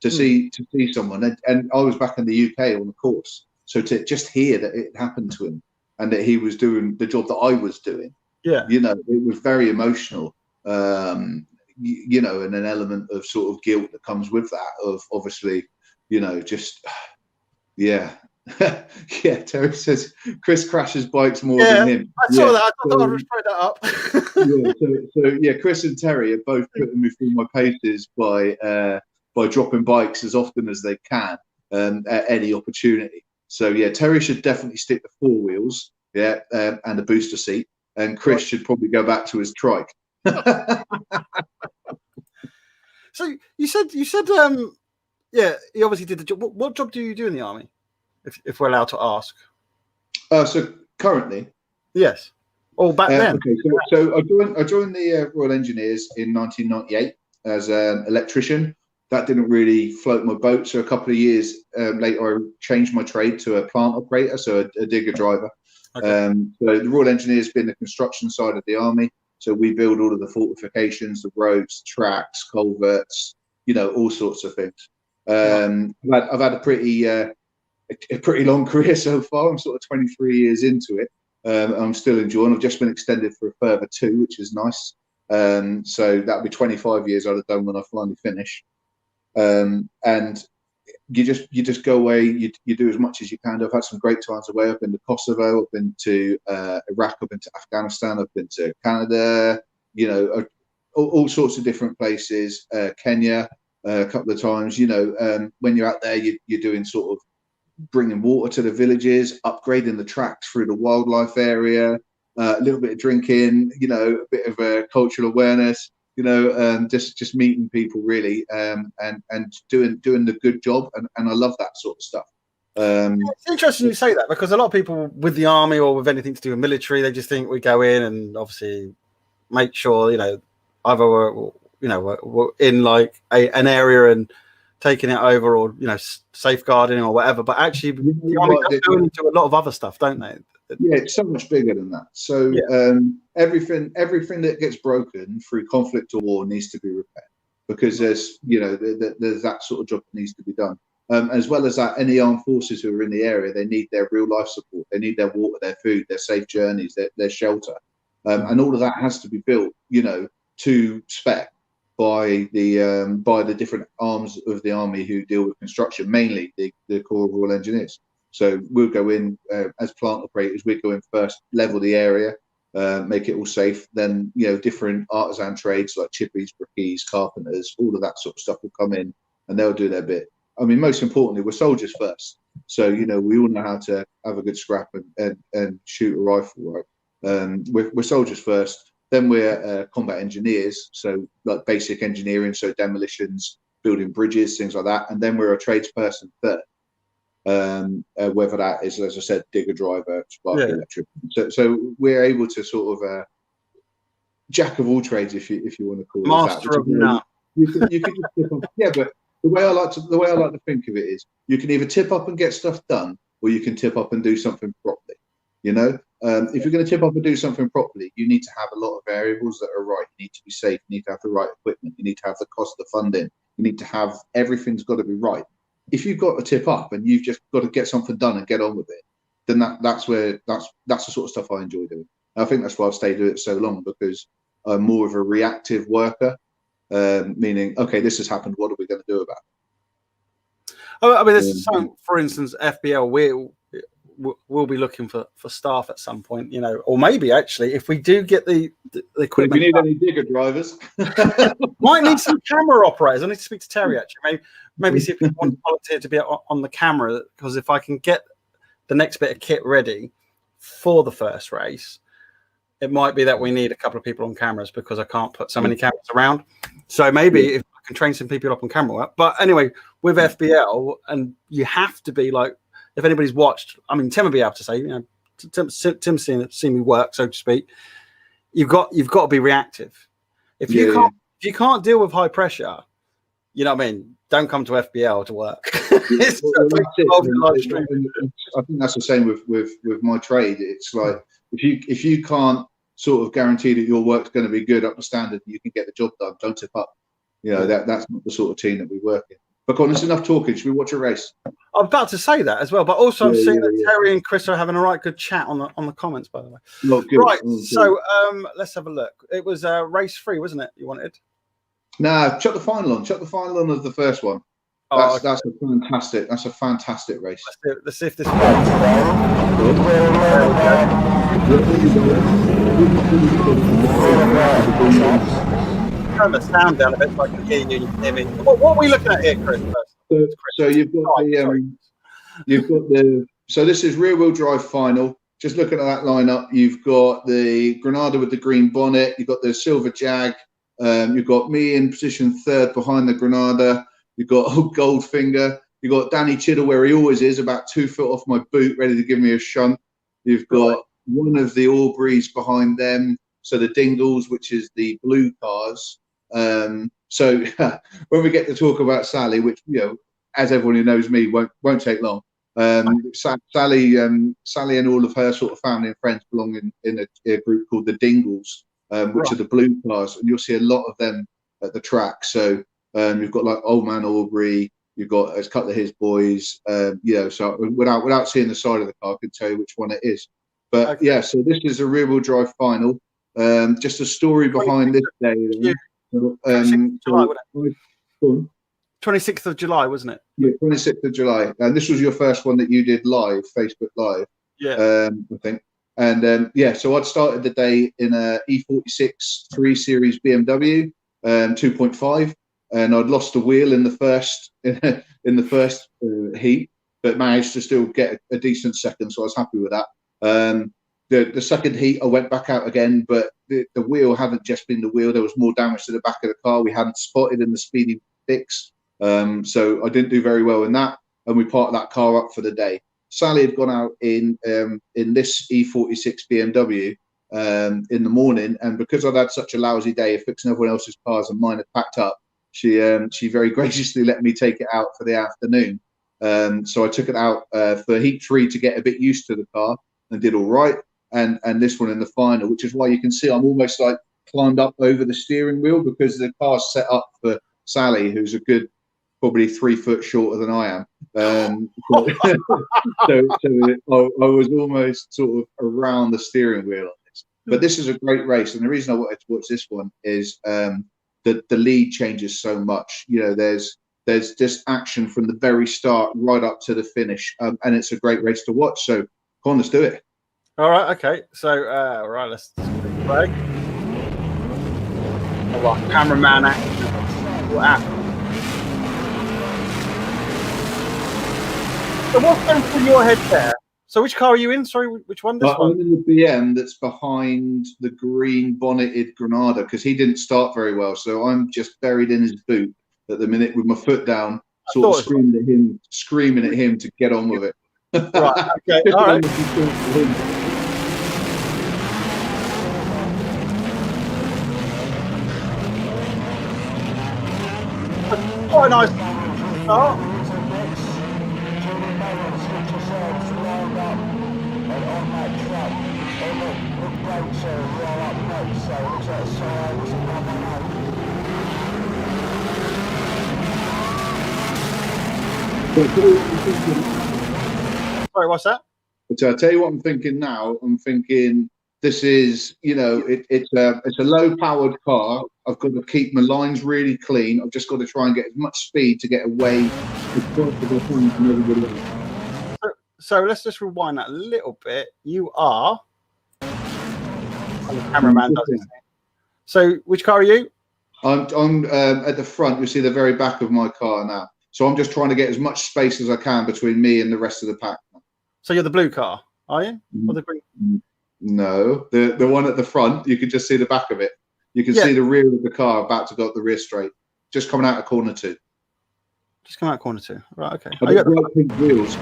To see someone, and I was back in the UK on the course, so to just hear that it happened to him and that he was doing the job that I was doing, you know, it was very emotional. You know, and an element of sort of guilt that comes with that, of obviously, you know, just yeah. Yeah, Terry says Chris crashes bikes more than him. I saw that. I thought I'd just throw that up. So yeah, Chris and Terry are both putting me through my paces by dropping bikes as often as they can at any opportunity. So yeah, Terry should definitely stick to 4 wheels, and a booster seat, and Chris should probably go back to his trike. So you said yeah, he obviously did the job. What job do you do in the army, if we're allowed to ask? So currently, yes. Oh, back then. Okay, so I joined the Royal Engineers in 1998 as an electrician. That didn't really float my boat. So a couple of years later, I changed my trade to a plant operator, so a digger driver. Okay. So the Royal Engineers been the construction side of the army. So we build all of the fortifications, the roads, tracks, culverts, you know, all sorts of things. I've had a pretty long career so far. I'm sort of 23 years into it. I'm still enjoying. I've just been extended for a further 2, which is nice. So that'll be 25 years I'd have done when I finally finish. And you just go away. You do as much as you can. I've had some great times away. I've been to Kosovo. I've been to Iraq. I've been to Afghanistan. I've been to Canada. You know, all sorts of different places. Kenya a couple of times. You know, when you're out there, you're doing sort of bringing water to the villages, upgrading the tracks through the wildlife area, a little bit of drinking. You know, a bit of cultural awareness. You know, just meeting people really, and doing the good job, and I love that sort of stuff. It's interesting you say that, because a lot of people with the army or with anything to do with military, they just think we go in and obviously make sure, you know, either we're in like an area and taking it over, or, you know, safeguarding or whatever. But actually, the army does go into a lot of other stuff, don't they? Yeah, it's so much bigger than that. So everything that gets broken through conflict or war needs to be repaired, because there's that sort of job that needs to be done. As well as that, any armed forces who are in the area, they need their real life support. They need their water, their food, their safe journeys, their shelter, and all of that has to be built, you know, to spec by the different arms of the army who deal with construction, mainly the Corps of Royal Engineers. So we'll go in as plant operators. We go in first, level the area, make it all safe. Then, you know, different artisan trades like chippies, brickies, carpenters, all of that sort of stuff will come in, and they'll do their bit. I mean, most importantly, we're soldiers first. So, you know, we all know how to have a good scrap and shoot a rifle, right? We're soldiers first. Then we're combat engineers, so like basic engineering, so demolitions, building bridges, things like that. And then we're a tradesperson third. Whether that is, as I said, digger, driver, spark, electrician. So we're able to sort of jack of all trades, if you want to call it master that. of none. You can just tip up. Yeah, but the way I like to think of it is, you can either tip up and get stuff done, or you can tip up and do something properly. You know, if you're going to tip up and do something properly, you need to have a lot of variables that are right. You need to be safe. You need to have the right equipment. You need to have the cost of funding. You need to have everything's got to be right. If you've got to tip up and you've just got to get something done and get on with it, then that's the sort of stuff I enjoy doing. And I think that's why I've stayed doing it so long, because I'm more of a reactive worker, meaning, okay, this has happened. What are we going to do about it? Oh, I mean, this is something, for instance, FBL, we'll be looking for staff at some point, you know, or maybe actually, if we do get the equipment. If you need any digger drivers, might need some camera operators. I need to speak to Terry actually. Maybe see if people want to volunteer to be on the camera, because if I can get the next bit of kit ready for the first race, it might be that we need a couple of people on cameras, because I can't put so many cameras around. So maybe if I can train some people up on camera work. But anyway, with FBL, and you have to be like, if anybody's watched, I mean, Tim will be able to say, you know, Tim's seen me work, so to speak. You've got to be reactive. If you can't deal with high pressure, you know what I mean, don't come to FBL to work. I think that's the same with my trade. It's like, if you can't sort of guarantee that your work's going to be good up to standard, you can get the job done, don't tip up. You know, that's not the sort of team that we work in. But Con, it's enough talking. Should we watch a race? I'm about to say that as well, but also I'm seeing that Terry and Chris are having a right good chat on the comments, by the way. Right, so let's have a look. It was race 3, wasn't it? You wanted? Nah, chuck the final on. Chuck the final on of the first one. That's a fantastic race. Let's see if this turn the sound down a bit so I can hear you. What are we looking at here, Chris? So you've got so this is rear wheel drive final. Just looking at that lineup, you've got the Granada with the green bonnet. You've got the silver Jag. You've got me in position 3rd behind the Granada. You've got Goldfinger. You've got Danny Chiddle, where he always is, about 2 foot off my boot, ready to give me a shunt. You've got one of the Aubreys behind them. So the Dingles, which is the blue cars. So when we get to talk about Sally, which, you know, as everyone who knows me, won't take long. Sally and all of her sort of family and friends belong in a group called the Dingles. which are the blue cars, and you'll see a lot of them at the track. So you've got like Old Man Aubrey, you've got a couple of his boys, so without seeing the side of the car, I can tell you which one it is. But okay. yeah, so this is a rear-wheel drive final. Just a story behind this day. Yeah. 26th of July, wasn't it? Yeah, 26th of July. And this was your first one that you did live, Facebook Live. Yeah. I think. And so I'd started the day in a E46 3 Series BMW 2.5, and I'd lost the wheel in the first heat, but managed to still get a decent second, so I was happy with that. The second heat, I went back out again, but the wheel hadn't just been the wheel. There was more damage to the back of the car we hadn't spotted in the speedy fix. So I didn't do very well in that, and we parked that car up for the day. Sally had gone out in this E46 BMW in the morning, and because I'd had such a lousy day of fixing everyone else's cars and mine had packed up, she very graciously let me take it out for the afternoon. So I took it out for heat 3 to get a bit used to the car, and did all right. And this one in the final, which is why you can see I'm almost like climbed up over the steering wheel, because the car's set up for Sally, who's a good probably 3 foot shorter than I am. So I was almost sort of around the steering wheel on this. But this is a great race, and the reason I wanted to watch this one is that the lead changes so much. There's just action from the very start right up to the finish, and it's a great race to watch. So come on, let's do it. All right, okay. So, let's play. Cameraman action. Wow. So what's going through your head there? So which car are you in? Sorry, which one? This one? I'm in the BM that's behind the green bonneted Granada, because he didn't start very well. So I'm just buried in his boot at the minute with my foot down, sort of screaming at him to get on with it. Right, okay, all right. Quite a nice start. Sorry, what's that? So I'll tell you what I'm thinking now. I'm thinking this is, it's a low-powered car. I've got to keep my lines really clean. I've just got to try and get as much speed to get away as possible from everybody else. So let's just rewind that a little bit. You are... the cameraman does it. So which car are you? I'm at the front. You see the very back of my car now. So I'm just trying to get as much space as I can between me and the rest of the pack. So you're the blue car, are you? Or the green? No, the one at the front. You can just see the back of it. You can see the rear of the car about to go up the rear straight, just coming out of corner 2. Just come out corner 2. Right, okay. I've got bright pink wheels.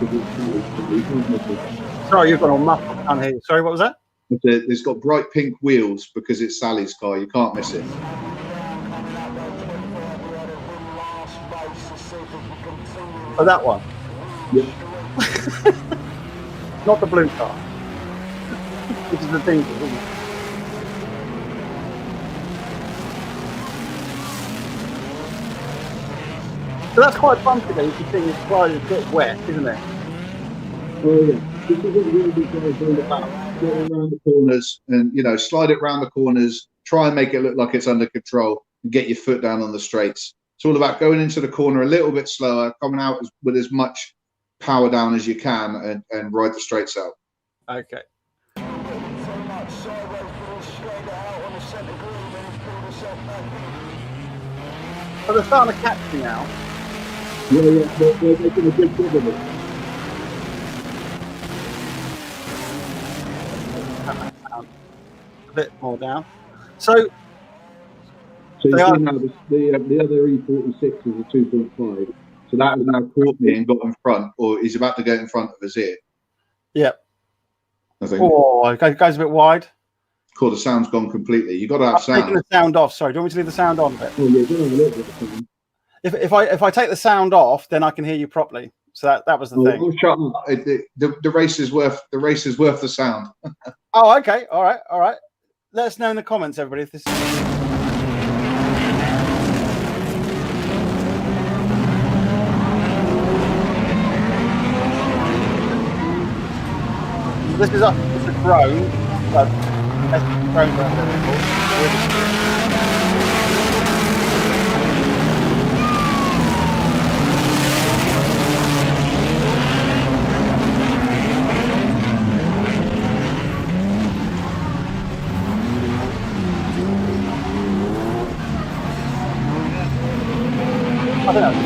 Sorry, you've got all muffled down here. Sorry, what was that? It's got bright pink wheels because it's Sally's car. You can't miss it. Oh, that one? Yeah. Not the blue car. Which is the Dingle, isn't it? So that's quite bumpy though. You can see it's quite a bit wet, isn't it? Oh yeah. This is what really guys all about. Get around the corners and slide it around the corners. Try and make it look like it's under control and get your foot down on the straights. It's all about going into the corner a little bit slower, coming out with as much power down as you can, and ride the straights out. Okay. So they're starting to catch me now. Yeah, they're making a good job of it. A bit more down. So you see now the other E46 is a 2.5. So that has now caught me and got in front, or he's about to get in front of us here. Yep. I think. Oh, it goes a bit wide. Cool, the sound's gone completely. You've got to have sound. Taking the sound off. Sorry, do you want me to leave the sound on a bit? Oh, yeah, a little bit of sound. If I take the sound off, then I can hear you properly. So that was the thing. Oh, shut up. The race is worth the sound. Oh, okay. All right. let us know in the comments, everybody, if this is... This is a drone. Drone. I think that's a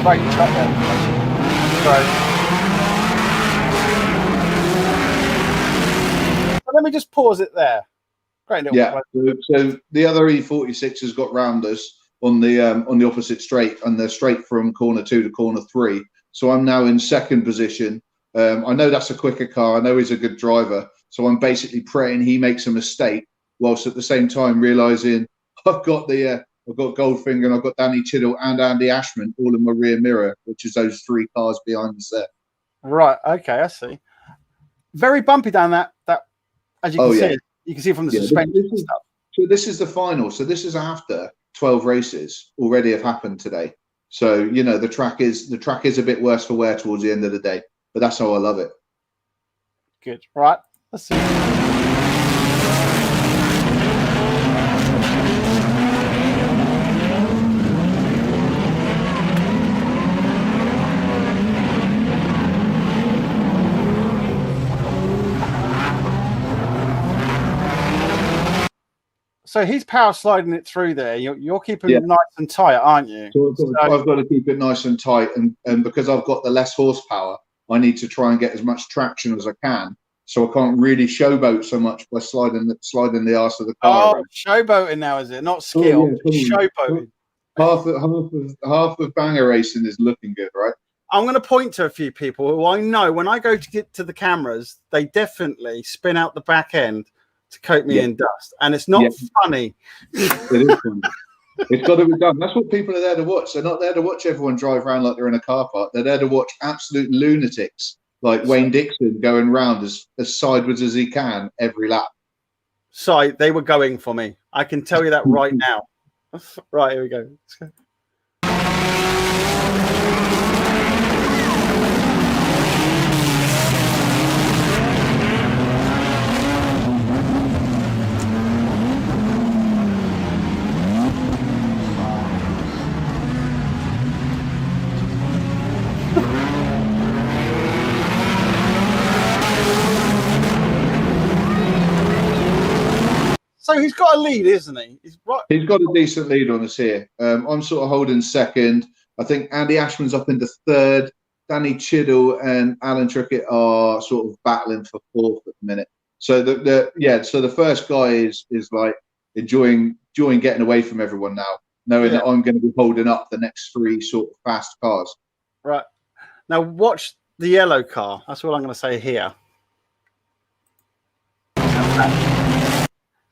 great shot there. Right. So let me just pause it there. Great little so the other E46 has got round us on the opposite straight, and they're straight from corner 2 to corner 3. So I'm now in second position. I know that's a quicker car. I know he's a good driver. So I'm basically praying he makes a mistake, whilst at the same time realizing I've got Goldfinger and I've got Danny Chiddle and Andy Ashman all in my rear mirror, which is those 3 cars behind us there. Right. Okay, I see. Very bumpy down that as you can see. You can see from the suspension and stuff. So this is the final. So this is after 12 races already have happened today. So you know the track is a bit worse for wear towards the end of the day, but that's how I love it. Good. Right. Let's see. So he's power sliding it through there. You're keeping it nice and tight, aren't you? So I've got to keep it nice and tight, and because I've got the less horsepower, I need to try and get as much traction as I can. So I can't really showboat so much by sliding the arse of the car. Oh, showboating now, is it? Not skill, showboating. Half of banger racing is looking good, right? I'm going to point to a few people who I know when I go to get to the cameras, they definitely spin out the back end to coat me in dust, and it's not funny. It is funny. It's got to be done. That's what people are there to watch. They're not there to watch everyone drive around like they're in a car park. They're there to watch absolute lunatics like Wayne Dixon going round as sideways as he can every lap. So they were going for me. I can tell you that right now. Right, here we go. Let's go. So he's got a lead, isn't he? He's got a decent lead on us here. I'm sort of holding second. I think Andy Ashman's up into third. Danny Chiddle and Alan Trickett are sort of battling for fourth at the minute. So so the first guy is like enjoying getting away from everyone now, knowing that I'm going to be holding up the next 3 sort of fast cars. Right. Now watch the yellow car. That's what I'm going to say here.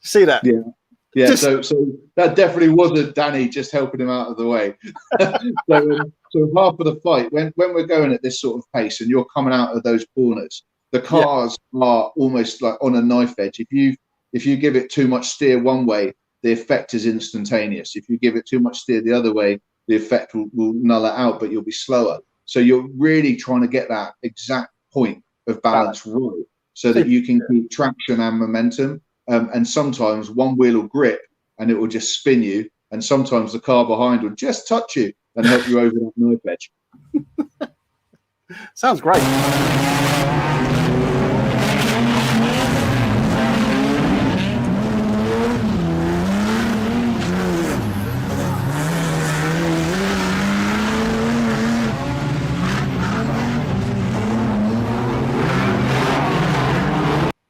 See that? Yeah. So that definitely wasn't Danny just helping him out of the way. So half of the fight, when we're going at this sort of pace and you're coming out of those corners, the cars are almost like on a knife edge. If you give it too much steer one way, the effect is instantaneous. If you give it too much steer the other way, the effect will null it out, but you'll be slower. So you're really trying to get that exact point of balance right, so that you can keep traction and momentum. And sometimes one wheel will grip and it will just spin you, and sometimes the car behind will just touch you and help you over that knife edge. Sounds great.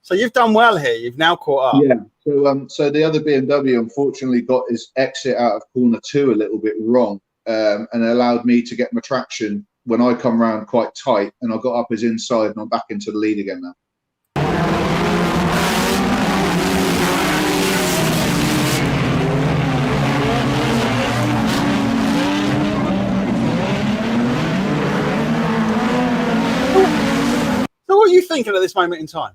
So you've done well here. You've now caught up. Yeah. So the other BMW unfortunately got his exit out of corner 2 a little bit wrong, and allowed me to get my traction when I come round quite tight, and I got up his inside, and I'm back into the lead again now. So what are you thinking at this moment in time?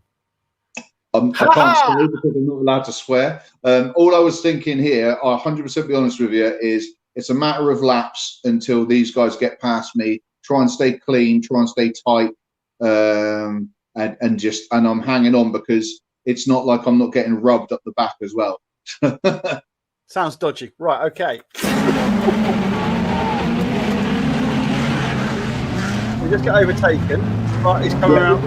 I can't say because I'm not allowed to swear. All I was thinking here, I'll 100% be honest with you, is it's a matter of laps until these guys get past me. Try and stay clean, try and stay tight, and I'm hanging on because it's not like I'm not getting rubbed up the back as well. Sounds dodgy. Right, okay. We just get overtaken. Right, he's coming around.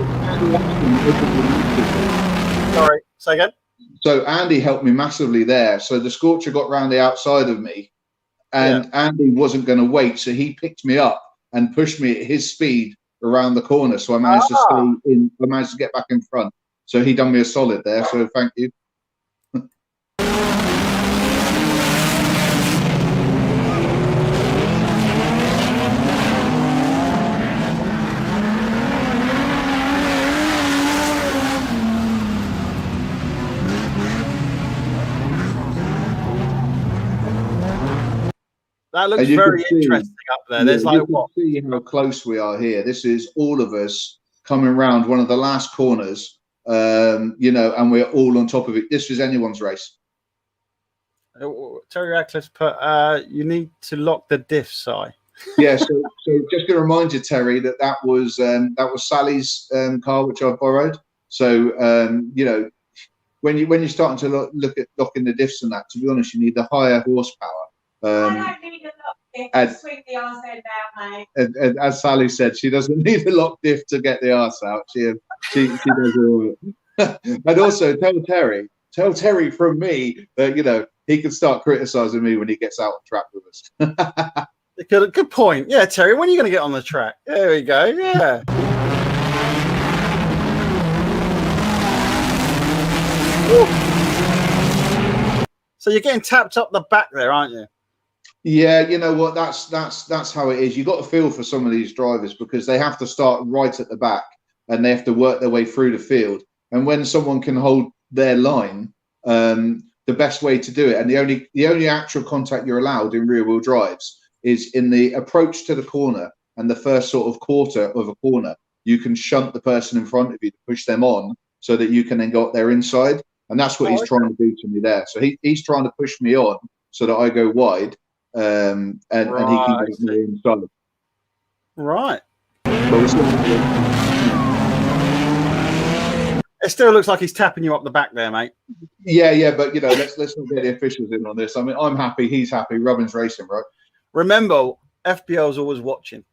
Sorry, say again. So Andy helped me massively there. So the Scorcher got round the outside of me, and Andy wasn't going to wait, so he picked me up and pushed me at his speed around the corner. So I managed to stay in. I managed to get back in front. So he done me a solid there. So thank you. That looks very interesting up there. There's like what? See how close we are here. This is all of us coming round one of the last corners, you know, and we're all on top of it. This is anyone's race. Terry Ratcliffe put, you need to lock the diff, Si. Yeah, so just to remind you, Terry, that was Sally's car, which I borrowed. So, you know, when you're starting to look at locking the diffs and that, to be honest, you need the higher horsepower. I don't need a lock diff to swing the arse end out, mate. And as Sally said, she doesn't need a lock diff to get the arse out. She does all it. And also tell Terry from me that, you know, he can start criticising me when he gets out on track with us. Good point. Yeah, Terry, when are you going to get on the track? There we go. Yeah. Ooh. So you're getting tapped up the back there, aren't you? Yeah, you know what? That's how it is. You got to feel for some of these drivers because they have to start right at the back and they have to work their way through the field. And when someone can hold their line, the best way to do it, and the only actual contact you're allowed in rear wheel drives is in the approach to the corner and the first sort of quarter of a corner. You can shunt the person in front of you to push them on so that you can then go up their inside. And that's what he's trying to do to me there. So he's trying to push me on so that I go wide. And he can get me inside. Right. It still looks like he's tapping you up the back there, mate. Yeah, but you know, let's not get the officials in on this. I mean, I'm happy, he's happy. Robin's racing, right? Remember, FBL's always watching.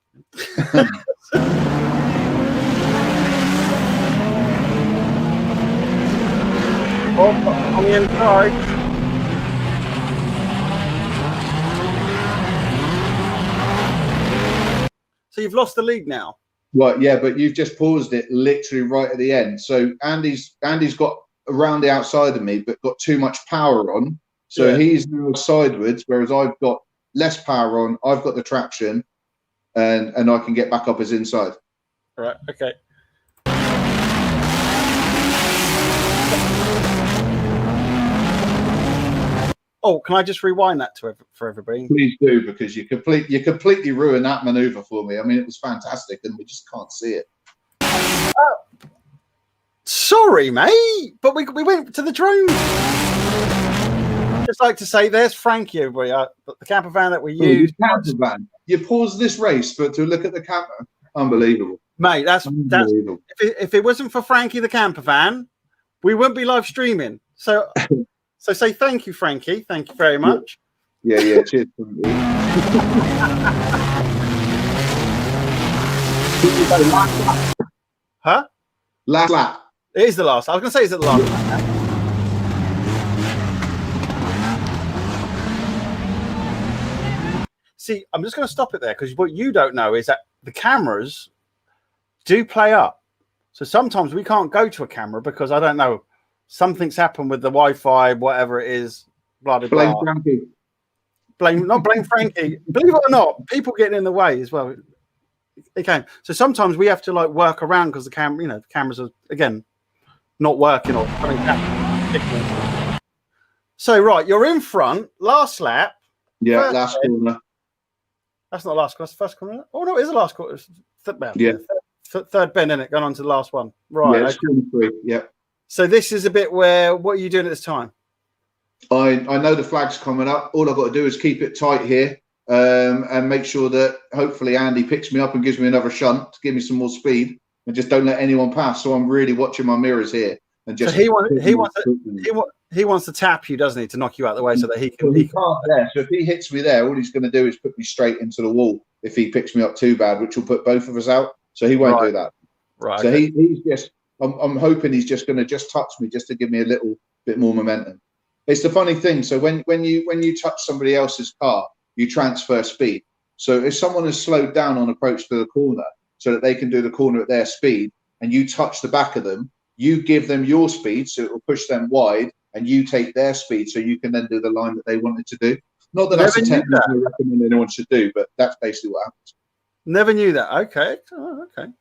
On the inside. So you've lost the lead now. Right, yeah, but you've just paused it literally right at the end. So Andy's got around the outside of me, but got too much power on. So he's now sideways, whereas I've got less power on. I've got the traction, and I can get back up as inside. Right. Okay. Oh, can I just rewind that for everybody? Please do, because you completely ruined that maneuver for me. I mean, it was fantastic, and we just can't see it. Sorry, mate, but we went to the drone. Just like to say, there's Frankie, everybody. The camper van that we used. Camper van. You paused this race to look at the camper. Unbelievable, mate. That's unbelievable. If it wasn't for Frankie the camper van, we wouldn't be live streaming. So. So say thank you, Frankie. Thank you very much. Yeah. Cheers, Frankie. Huh? Last lap. It is the last. I was going to say, is it the last lap? See, I'm just going to stop it there because what you don't know is that the cameras do play up. So sometimes we can't go to a camera because I don't know. Something's happened with the Wi-Fi, whatever it is, blah, blah, blah. Blame Frankie. Not blame Frankie. Believe it or not, people getting in the way as well. They can. So sometimes we have to like work around because the cameras are, again, not working or So, right, you're in front, last lap. Yeah, last corner. That's not last corner, that's the first corner. Oh, no, it is the last corner. Yeah. Third bend, isn't it? Going on to the last one. Right. Yeah, it's 23. Yeah. So this is a bit where, what are you doing at this time? I know the flag's coming up. All I've got to do is keep it tight here and make sure that hopefully Andy picks me up and gives me another shunt to give me some more speed, and just don't let anyone pass. So I'm really watching my mirrors here. And just so he wants to tap you, doesn't he, to knock you out of the way so that he can. Well, he can't there. So if he hits me there, all he's going to do is put me straight into the wall if he picks me up too bad, which will put both of us out. So he won't do that. Right. So okay. he's just. I'm hoping he's just going to just touch me just to give me a little bit more momentum. It's the funny thing. So when you touch somebody else's car, you transfer speed. So if someone has slowed down on approach to the corner so that they can do the corner at their speed, and you touch the back of them, you give them your speed, so it will push them wide, and you take their speed, so you can then do the line that they wanted to do. Not that that's a technique I recommend anyone should do, but that's basically what happens. Never knew that. Okay. Oh, okay.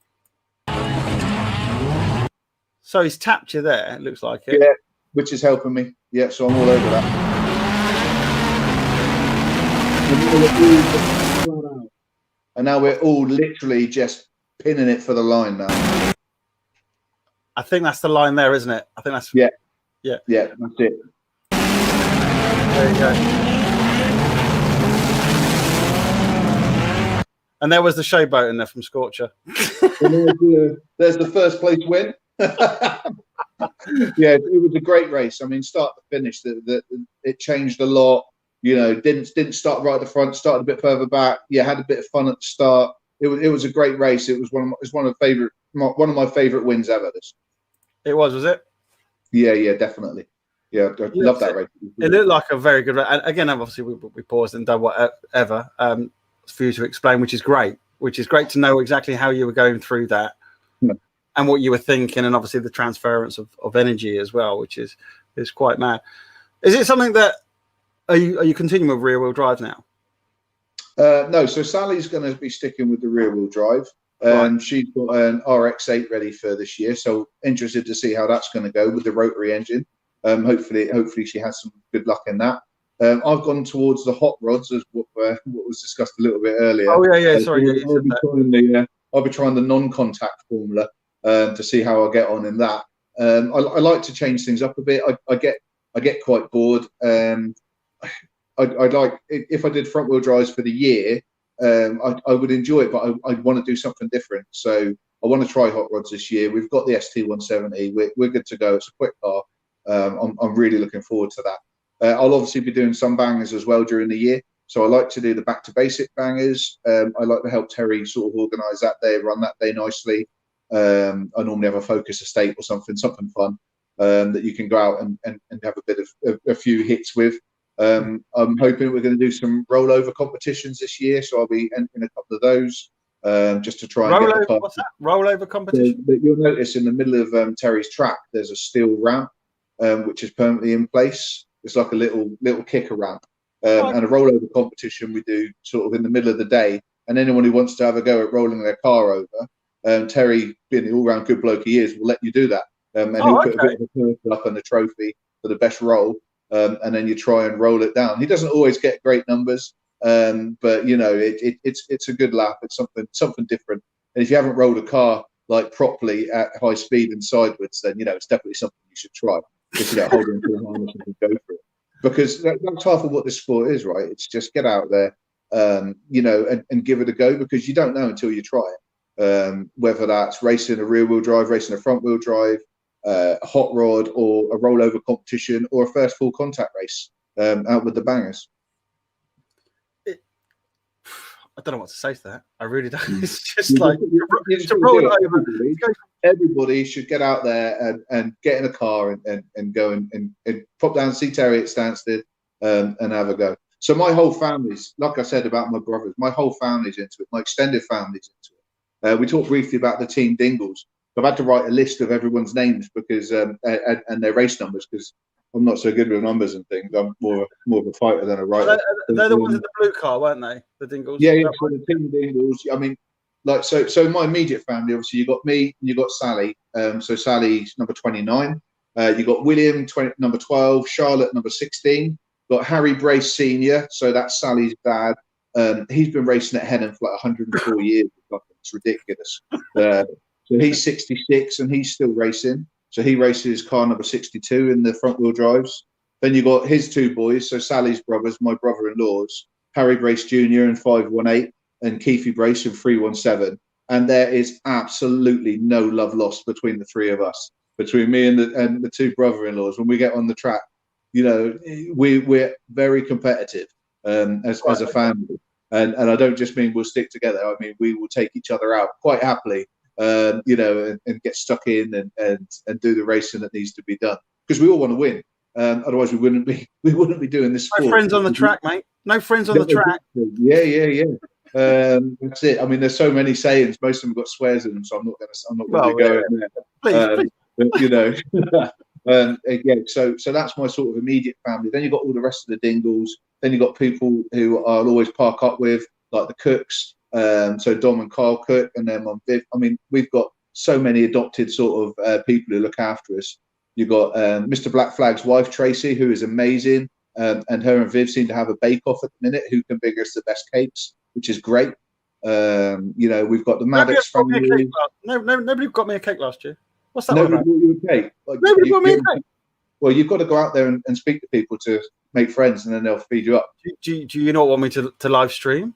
So he's tapped you there, it looks like it. Yeah, which is helping me. Yeah, so I'm all over that. And now we're all literally just pinning it for the line now. I think that's the line there, isn't it? I think that's... Yeah, that's it. There you go. And there was the showboat in there from Scorcher. There's the first place win. Yeah, it was a great race. I mean, start to finish, it changed a lot. You know, didn't start right at the front, started a bit further back. Yeah, had a bit of fun at the start. It was a great race. It was one of my favorite wins ever. It was it? Yeah, definitely. Yeah, I love that race. It looked like a very good race. And again, obviously, we paused and done whatever for you to explain, which is great. Which is great to know exactly how you were going through that. Yeah. And what you were thinking, and obviously the transference of energy as well, which is quite mad. Is it something that are you continuing with rear wheel drive now? No, so Sally's going to be sticking with the rear wheel drive. Right. She's got an RX-8 ready for this year, so interested to see how that's going to go with the rotary engine. Hopefully she has some good luck in that. I've gone towards the hot rods, as what was discussed a little bit earlier. Oh yeah. Sorry, I'll be trying the non-contact formula to see how I get on in that. I like to change things up a bit. I get quite bored. I'd like, if I did front wheel drives for the year, I would enjoy it, but I'd want to do something different. So I want to try hot rods this year. We've got the ST170. We're good to go. It's a quick car. I'm really looking forward to that. I'll obviously be doing some bangers as well during the year. So I like to do the back to basic bangers. I like to help Terry sort of organise that day, run that day nicely. I normally have a Focus Estate or something fun that you can go out and have a bit of a few hits with. I'm hoping we're going to do some rollover competitions this year, so I'll be entering a couple of those just to try and get the car. What's that? Rollover competition? So, you'll notice in the middle of Terry's track, there's a steel ramp which is permanently in place. It's like a little kicker ramp, and a rollover competition we do sort of in the middle of the day. And anyone who wants to have a go at rolling their car over, Terry, being the all-round good bloke he is, will let you do that. And he'll put a bit of a purse up and a trophy for the best roll. And then you try and roll it down. He doesn't always get great numbers, but you know it's a good lap. It's something different. And if you haven't rolled a car like properly at high speed and sideways, then you know it's definitely something you should try. Just hold on to the harness and go for it, because that's half of what this sport is, right? It's just get out there, you know, and give it a go, because you don't know until you try it. Whether that's racing a rear wheel drive, racing a front wheel drive, a hot rod, or a rollover competition, or a first full contact race out with the bangers. I don't know what to say to that. I really don't. It's just like to roll it over. Everybody should get out there and get in a car and go and pop down and see Terry at Stansted and have a go. So my whole family's, like I said about my brothers, my whole family's into it. My extended family's into it. We talked briefly about the team Dingles. I've had to write a list of everyone's names because and their race numbers, because I'm not so good with numbers and things. I'm more of a fighter than a writer. They're the ones in the blue car, weren't they? The Dingles. Yeah. So the team Dingles. I mean, like so my immediate family, obviously, you got me and you got Sally. So Sally's number 29. You got William, number 12. Charlotte, number 16. Got Harry Brace Senior. So that's Sally's dad. He's been racing at Henham for like 104 years. It's ridiculous. So he's 66 and he's still racing. So he races car number 62 in the front wheel drives. Then you got his two boys, so Sally's brothers, my brother-in-laws, Harry Brace Jr. in 518 and Keithy Brace in 317. And there is absolutely no love lost between the three of us, between me and the two brother-in-laws. When we get on the track, you know, we're very competitive as a family. And I don't just mean we'll stick together. I mean, we will take each other out quite happily, you know, and get stuck in and do the racing that needs to be done, because we all want to win. Otherwise, we wouldn't be doing this sport. No friends on the track, mate. No friends on the track. Yeah. That's it. I mean, there's so many sayings. Most of them have got swears in them, so I'm not going to go there. Please. But, you know, yeah. So that's my sort of immediate family. Then you've got all the rest of the Dingles. Then you've got people who I'll always park up with, like the Cooks. So Dom and Carl Cook, and then Mum Viv. I mean, we've got so many adopted sort of people who look after us. You've got Mr. Black Flag's wife, Tracy, who is amazing. And her and Viv seem to have a bake-off at the minute, who can bake us the best cakes, which is great. You know, we've got the Maddox family. Nobody got me a cake last year. What's that Nobody about? bought you a cake? Like, Nobody got me a cake. Well, you've got to go out there and speak to people to make friends, and then they'll feed you up. Do you not want me to live stream?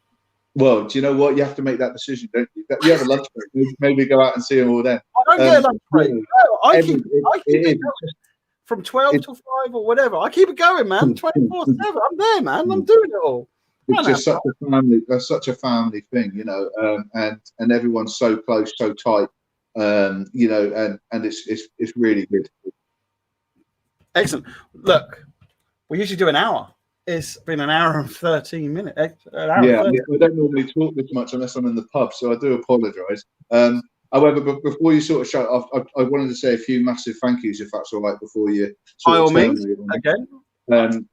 Well, do you know what? You have to make that decision, don't you? You have a lunch break. Maybe go out and see them all then. I don't get a lunch break. No, I keep it going. From 12 to 5 or whatever. I keep it going, man. 24/7. I'm there, man. I'm doing it all. It's just such a family. That's such a family thing, you know. And everyone's so close, so tight. You know, and it's really good. Excellent. Look, we usually do an hour. It's been an hour and 13 minutes. Yeah, I don't normally talk this much unless I'm in the pub, so I do apologise. However, before you sort of shut off, I wanted to say a few massive thank yous, if that's all right, before you. By all means, again.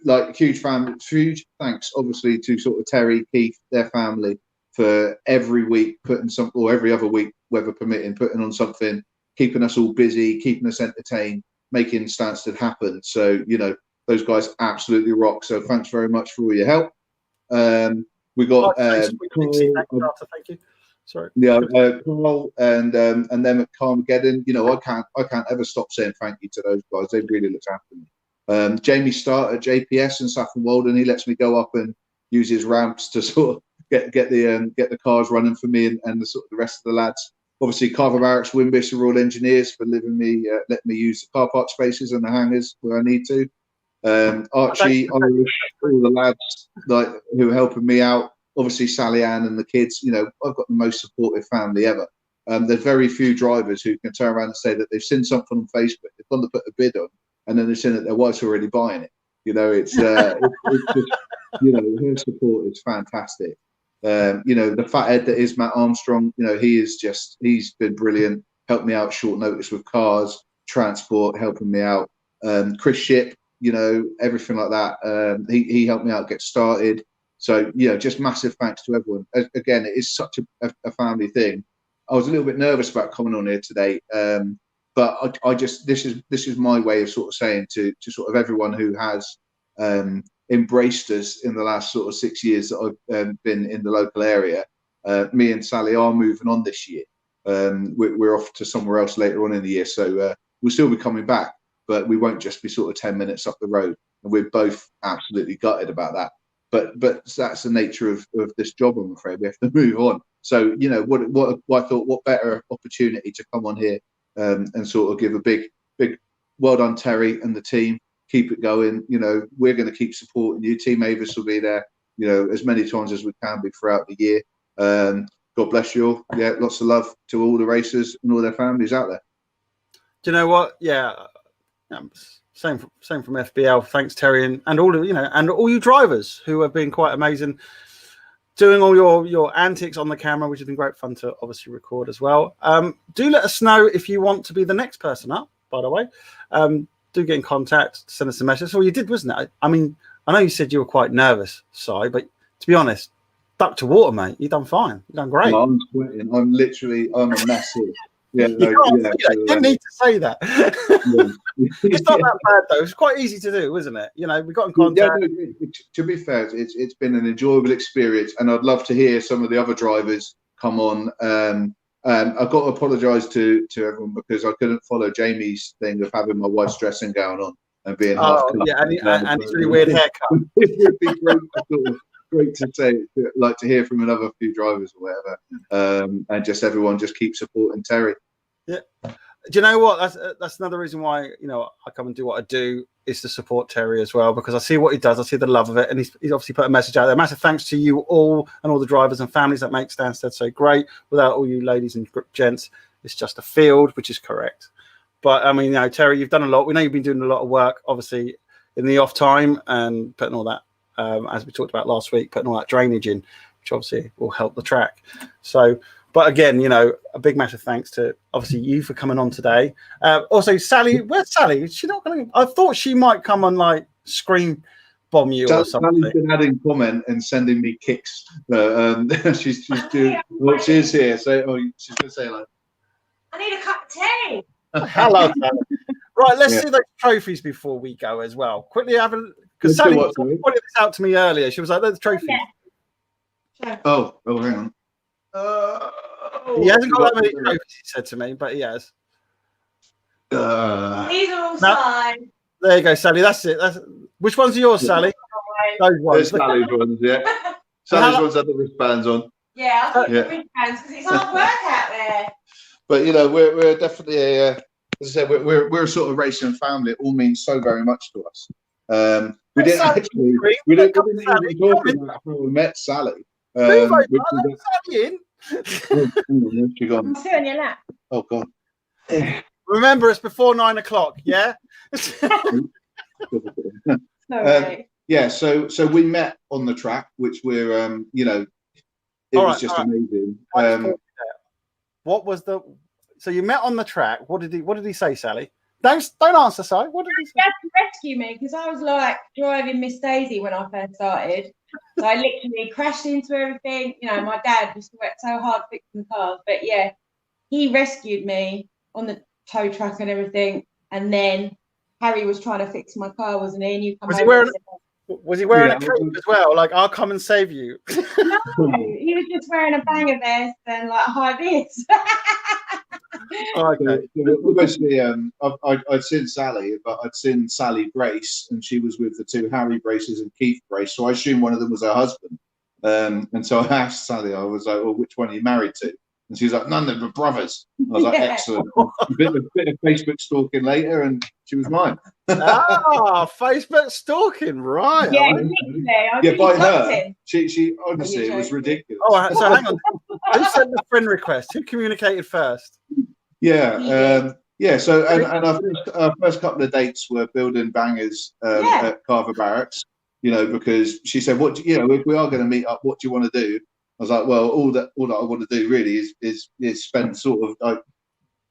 Like huge thanks, obviously, to sort of Terry, Keith, their family, for every week putting something, or every other week, weather permitting, putting on something, keeping us all busy, keeping us entertained, making Stansted happen. So, you know, those guys absolutely rock. So thanks very much for all your help. We got thank you. Sorry. Yeah, Carl and them at Carmageddon. You know, I can't ever stop saying thank you to those guys. They really looked after me. Jamie Start at JPS and Saffron Walden. He lets me go up and use his ramps to sort of get the cars running for me and the sort of the rest of the lads. Obviously, Carver Barracks, Wimbish, are all engineers for letting me use the car park spaces and the hangars where I need to. Archie, Irish, all the lads like who are helping me out. Obviously, Sallyanne and the kids. You know, I've got the most supportive family ever. There's very few drivers who can turn around and say that they've seen something on Facebook, they've gone to put a bid on, and then they've seen that their wife's already buying it. You know, it's just, you know, her support is fantastic. You know, the fathead that is Matt Armstrong, you know, he's been brilliant, helped me out short notice with cars, transport, helping me out. Chris Ship, you know, everything like that. He helped me out get started. So, you know, just massive thanks to everyone. Again, it is such a family thing. I was a little bit nervous about coming on here today, but I just, this is my way of sort of saying to sort of everyone who has embraced us in the last sort of 6 years that I've been in the local area. Me and Sally are moving on this year. We're off to somewhere else later on in the year, so we'll still be coming back, but we won't just be sort of 10 minutes up the road. And we're both absolutely gutted about that. But that's the nature of this job, I'm afraid. We have to move on. So, you know, what I thought, what better opportunity to come on here and sort of give a big well done, Terry and the team. Keep it going. You know, we're going to keep supporting you. Team Avis will be there, you know, as many times as we can be throughout the year. God bless you all. Yeah, lots of love to all the racers and all their families out there. Do you know what? Yeah. Same from FBL. Thanks, Terry, and all of, you know, and all you drivers who have been quite amazing, doing all your antics on the camera, which has been great fun to obviously record as well. Do let us know if you want to be the next person up. By the way, do get in contact, send us a message. That's all you did, wasn't it? I mean, I know you said you were quite nervous, Si, but to be honest, duck to water, mate. You've done fine. You've done great. No, I'm sweating. I'm a mess here. Yeah, you didn't need to say that. It's not that bad though. It's quite easy to do, isn't it? You know, we got in contact. Yeah, no, to be fair, it's been an enjoyable experience, and I'd love to hear some of the other drivers come on. I've got to apologise to everyone because I couldn't follow Jamie's thing of having my wife's dressing gown on and being half. Yeah, and it's really weird haircut. It would be great to say, like to hear from another few drivers or whatever, and just everyone just keep supporting Terry. Yeah. Do you know what? That's another reason why I come and do what I do is to support Terry as well, because I see what he does, I see the love of it, and he's obviously put a message out there. Massive thanks to you all and all the drivers and families that make Stansted so great. Without all you ladies and gents, it's just a field, which is correct. But I mean, Terry, you've done a lot. We know you've been doing a lot of work, obviously, in the off time and putting all that, as we talked about last week, putting all that drainage in, which obviously will help the track. So. But again, a big massive thanks to obviously you for coming on today. Also, Sally, where's Sally? Is she not going to? I thought she might come on like scream bomb you or something. Sally's been adding comment and sending me kicks. She's doing. Well, she is here. So she's going to say like, I need a cup of tea. Hello, Sally. Right, let's see those trophies before we go as well. Quickly have a because Sally pointed this out to me earlier. She was like, "There's trophies." Yeah. Oh, hang on. He hasn't got that many trophies, he said to me, but he has. These are all signed. There you go, Sally. That's it. Which ones are yours, Sally? Those ones. Sally's ones, yeah. Sally's ones have the wristbands on. Yeah, I think the wristbands because it's hard work out there. But we're definitely as I said, we're a sort of racing family. It all means so very much to us. We didn't even talk about how we met Sally. Sally in. She gone. I'm still on your lap. Oh God. Remember, it's before 9 o'clock. Yeah. Yeah. So we met on the track, which we're it was just amazing. What was the? So you met on the track. What did he say, Sally? Don't answer, Si. What did he say? He had to rescue me because I was like driving Miss Daisy when I first started. So I literally crashed into everything. My dad used to work so hard fixing cars. But yeah, he rescued me on the tow truck and everything. And then Harry was trying to fix my car, wasn't he? And you was he wearing a cape as well? Like, I'll come and save you. No, he was just wearing a banger vest and like a high vis. Okay. Obviously, I'd seen Sally, but I'd seen Sally Brace, and she was with the two Harry Braces and Keith Brace. So I assumed one of them was her husband. And so I asked Sally, I was like, "Well, which one are you married to?" And she was like, "None of them are brothers." I was like, "Excellent." A bit of Facebook stalking later, and she was mine. Facebook stalking, right? Yeah, literally. By her. She honestly, it was ridiculous. Oh, so hang on. Who sent the friend request? Who communicated first? Yeah. So and our first couple of dates were building bangers at Carver Barracks. Because she said, "What if we are going to meet up, what do you want to do?" I was like, "Well, all that I want to do really is spend sort of like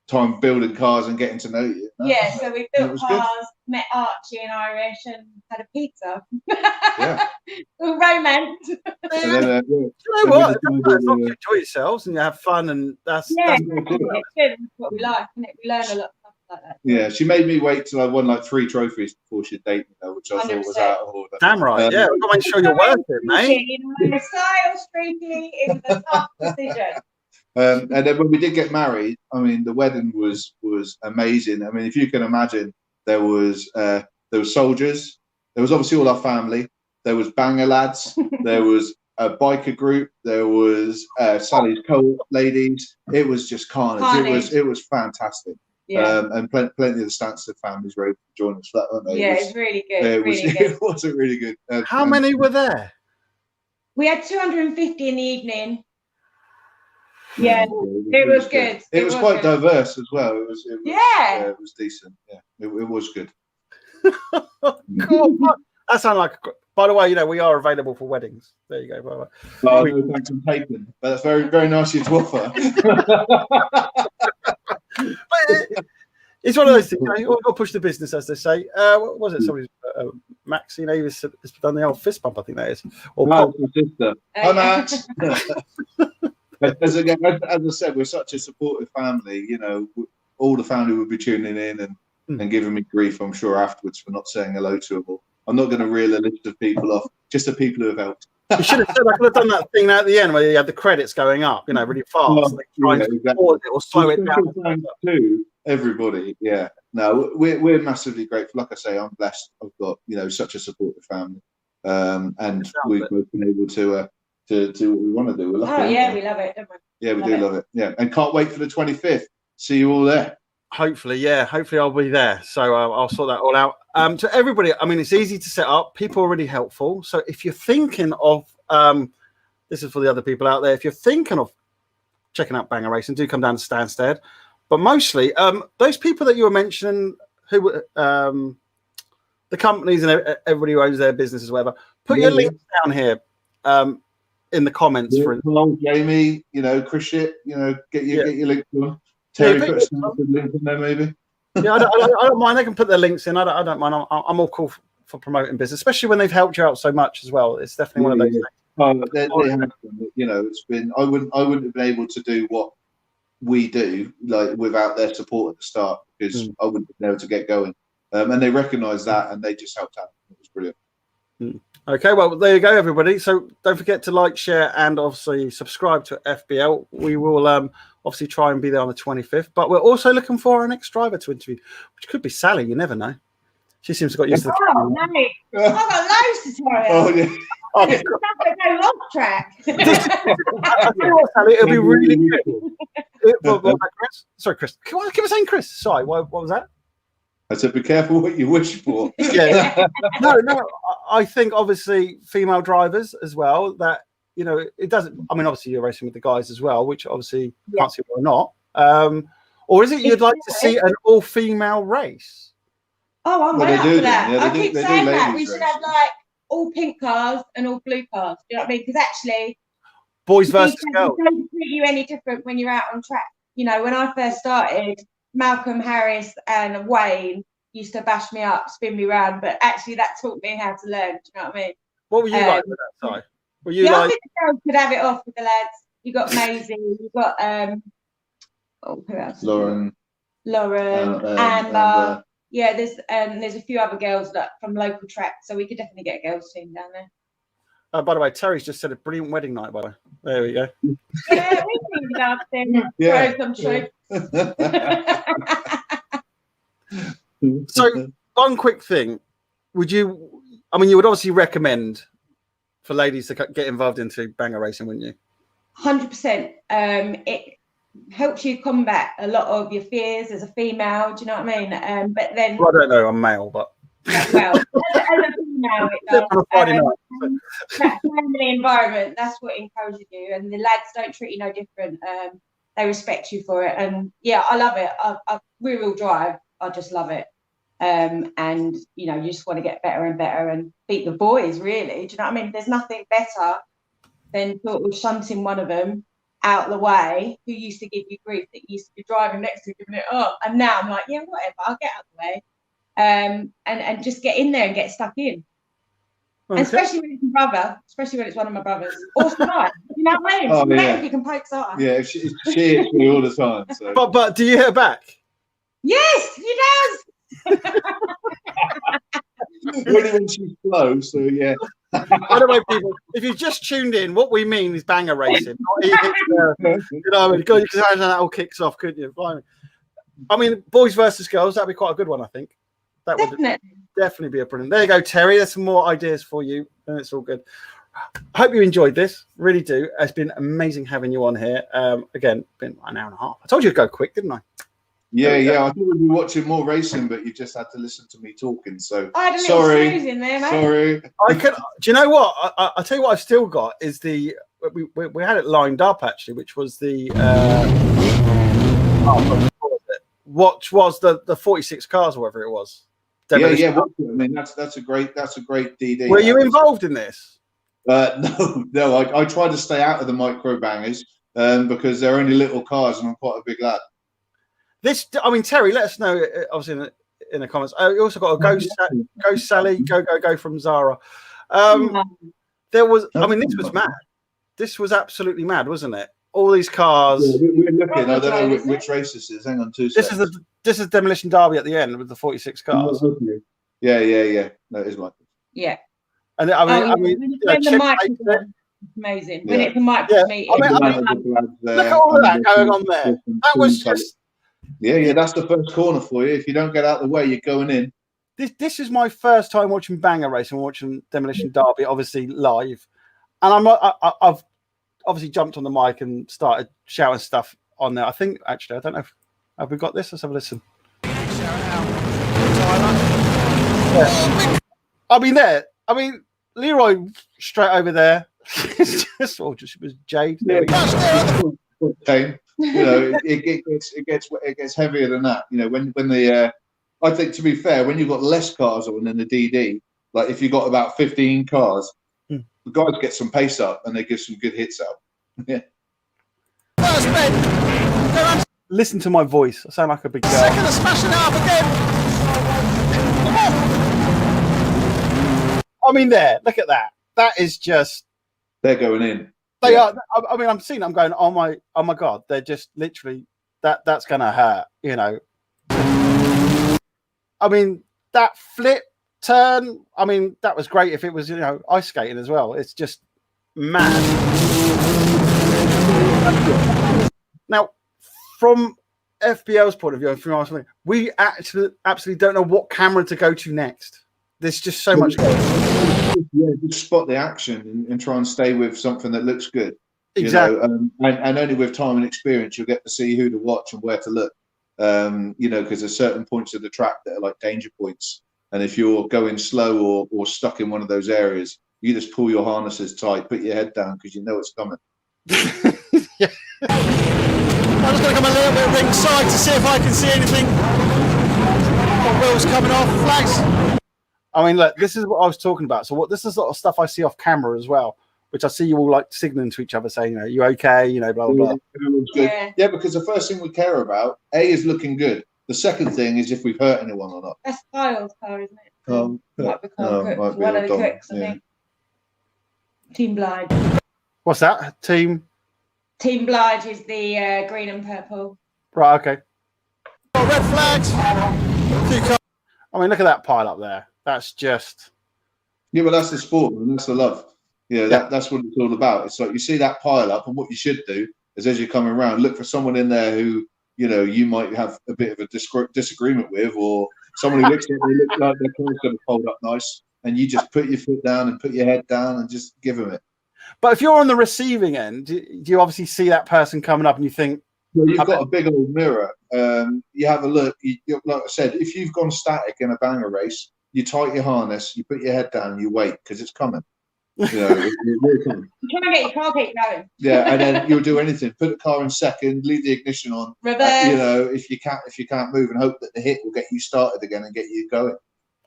time building cars and getting to know you." Yeah, so we built cars, met Archie and Irish, and had a pizza. Yeah, romance. And then, you know what? You enjoy yourselves and you have fun, and that's it's good. That's what we like, isn't it? We learn a lot of stuff like that. Yeah, she made me wait till I won like 3 trophies before she'd date me, though, which I thought was out of order. Damn right. Yeah, we've got to make sure you're worth it, mate. Style streaky is a tough decision. And then when we did get married, I mean, the wedding was amazing. I mean, if you can imagine, there was soldiers, there was obviously all our family, there was banger lads, there was a biker group, there was Sally's co-op ladies. It was just carnage. It was fantastic. Yeah. And plenty of the Stansted families were able to join us for that, weren't they? Yeah, it's really good. It wasn't really good. How many were there? We had 250 in the evening. Yeah, it was good. It was quite diverse as well. It was decent. Yeah, it was good. Cool. That sounds like. By the way, we are available for weddings. There you go. Bye bye. Oh, no, thanks for taking. That's very, very nice of you to offer. But it's one of those things. You've got to push the business, as they say. What was it? Somebody's Maxine Avis has done the old fist bump. I think that is. Or my sister. Hi, Max. As I said, we're such a supportive family. All the family would be tuning in and giving me grief, I'm sure, afterwards for not saying hello to them all. I'm not going to reel a list of people off, just the people who have helped. You should have said I could have done that thing at the end where you had the credits going up, you know, really fast. Trying to pause it or slow it down. Thanks to everybody. Yeah. No, we're massively grateful. Like I say, I'm blessed. I've got, you know, such a supportive family. And we've both been able to do what we want to do. We're lucky. Oh yeah, we love it, don't we? Yeah, we do love it. Yeah. And can't wait for the 25th. See you all there. Hopefully, yeah. Hopefully I'll be there. So I'll sort that all out. To everybody, I mean, it's easy to set up. People are really helpful. So if you're thinking of, this is for the other people out there, if you're thinking of checking out Banger Racing, do come down to Stansted. But mostly, those people that you were mentioning, who the companies and everybody who owns their businesses, whatever, put your links down here in the comments. Yeah, for Jamie, you know, Chris Shit, you know, get your links on. Terry, put a link in there, maybe. Yeah, I don't mind. They can put their links in. I don't mind. I'm all cool for promoting business, especially when they've helped you out so much as well. It's definitely one of those things. They have, you know, it's been. I wouldn't have been able to do what we do like without their support at the start, because I wouldn't have been able to get going. And they recognise that, and they just helped out. It was brilliant. Okay, well, there you go, everybody. So don't forget to like, share, and obviously subscribe to FBL. We will obviously try and be there on the 25th, but we're also looking for our next driver to interview, which could be Sally. You never know. She seems to have got used to the camera. No, I've got loads to tell you. Oh, yeah. Oh, it's not going to go off track. I tell you what, Sally, it'll be really good. Chris? Sorry, Chris. Can I keep saying Chris? Sorry, what was that? I said, be careful what you wish for. Yeah. No. I think obviously female drivers as well. That, you know, it doesn't. I mean, obviously you're racing with the guys as well, which obviously can't see why not. Or is it you'd like to see an all-female race? Oh, I'm way up for that. Yeah, I keep saying that we should have like all pink cars and all blue cars. Do you know what I mean? Because actually, boys versus girls don't treat you any different when you're out on track. You know, when I first started, Malcolm, Harris, and Wayne used to bash me up, spin me around, but actually that taught me how to learn. Do you know what I mean? What were you like with that side? Were you I think the girls could have it off with the lads. You got Maisie, you got who else? Lauren, Amber. Yeah, there's a few other girls that from local tracks, so we could definitely get a girls team down there. By the way, Terry's just said a brilliant wedding night. By the way, there we go. Yeah, we can do that. Yeah, some truth. So, one quick thing: would you? I mean, you would obviously recommend for ladies to get involved into Banger Racing, wouldn't you? 100%. It helps you combat a lot of your fears as a female. Do you know what I mean? But then, well, I don't know. I'm male, but well, as a female, it does. That family environment, that's what encourages you, and the lads don't treat you no different. They respect you for it, and yeah, I love it. Rear-wheel drive, I just love it. And you know, you just want to get better and better and beat the boys, really. Do you know what I mean? There's nothing better than sort of shunting one of them out the way who used to give you grief, that used to be driving next to you, giving it up. And now I'm like, yeah, whatever, I'll get out the way. And just get in there and get stuck in. Okay. And especially when it's my brother, especially when it's one of my brothers. Or Sky, you know what I mean? Oh, yeah. You can poke Sky. Yeah, she hits me all the time. So. But do you hit her back? Yes, he does. Really when she's slow, so yeah. By the way, people, if you've just tuned in, what we mean is Banger Racing. You know, because that all kicks off, couldn't you? I mean, boys versus girls, that'd be quite a good one, I think. That would definitely be a brilliant. There you go, Terry. There's some more ideas for you, and it's all good. I hope you enjoyed this. Really do. It's been amazing having you on here. Again, been an hour and a half. I told you it'd go quick, didn't I? Yeah. I thought we'd be watching more racing, but you just had to listen to me talking. So I had a little snooze in there, mate. Sorry. Do you know what? I tell you what I've still got is the we had it lined up actually, which was the what was the 46 cars or whatever it was. Demolition. Yeah. I mean, that's a great DD. Were you involved in this? No. I try to stay out of the micro bangers because they're only little cars, and I'm quite a big lad. I mean, Terry, let us know, obviously, in the comments. You also got a Go Sally, Go from Zara. There was, I mean, this was mad. This was absolutely mad, wasn't it? All these cars. Yeah, we're looking. I don't know which race this is. Hang on, 2 seconds. This is Demolition Derby at the end with the 46 cars. Oh, okay. Yeah. No, it is like this. Yeah. And when the mic is on, it's amazing. When it's a micro meeting. Look at all of that going on there. That was just. Yeah, that's the first corner for you. If you don't get out of the way, you're going in. This is my first time watching banger racing, watching Demolition Derby, obviously live, and I've obviously jumped on the mic and started shouting stuff on there. I think actually, I don't know, have we got this? Let's have a listen. Yeah. I mean, Leroy straight over there. It's just was Jade. Yeah, you know, it gets heavier than that. You know, when the I think, to be fair, when you've got less cars on than the DD, like if you've got about 15 cars, the guys get some pace up and they give some good hits out. Yeah. Listen to my voice. I sound like a big girl. Second of smashing it up again. I mean, look at that. That is just. They're going in. They are. I mean, I'm seeing. I'm going. Oh my God! They're just literally. That's gonna hurt. You know. I mean, that flip turn. I mean, that was great. If it was, ice skating as well. It's just mad. Now, from FBL's point of view, from our point, we actually absolutely don't know what camera to go to next. There's just so much. Yeah, just spot the action and try and stay with something that looks good. Exactly. And only with time and experience you'll get to see who to watch and where to look. Because there's certain points of the track that are like danger points. And if you're going slow or stuck in one of those areas, you just pull your harnesses tight, put your head down because you know it's coming. Yeah. I'm just going to come a little bit ringside to see if I can see anything. Got wheels coming off, flags. I mean, look, this is what I was talking about. So this is the sort of stuff I see off camera as well, which I see you all like signaling to each other saying, you okay, blah, blah, blah. Yeah, because the first thing we care about, is looking good. The second thing is if we've hurt anyone or not. That's Kyle's car, isn't it? Might be one of the cooks, I think. Team Blige. What's that? Team Blige is the green and purple. Right, okay. Red flags. I mean, look at that pile up there. That's just. Yeah, but that's the sport and that's the love. That's what it's all about. It's like you see that pile up, and what you should do is, as you're coming around, look for someone in there who you might have a bit of a disagreement with, or someone who looks like their car's going to fold up nice, and you just put your foot down and put your head down and just give them it. But if you're on the receiving end, do you obviously see that person coming up and you think? Well, you've got a big old mirror. You have a look. Like I said, if you've gone static in a banger race, you tighten your harness, you put your head down, and you wait because it's coming. It's coming. You try and get your car keep going. Yeah, and then you'll do anything. Put the car in second, leave the ignition on. Reverse. If you can't move, and hope that the hit will get you started again and get you going.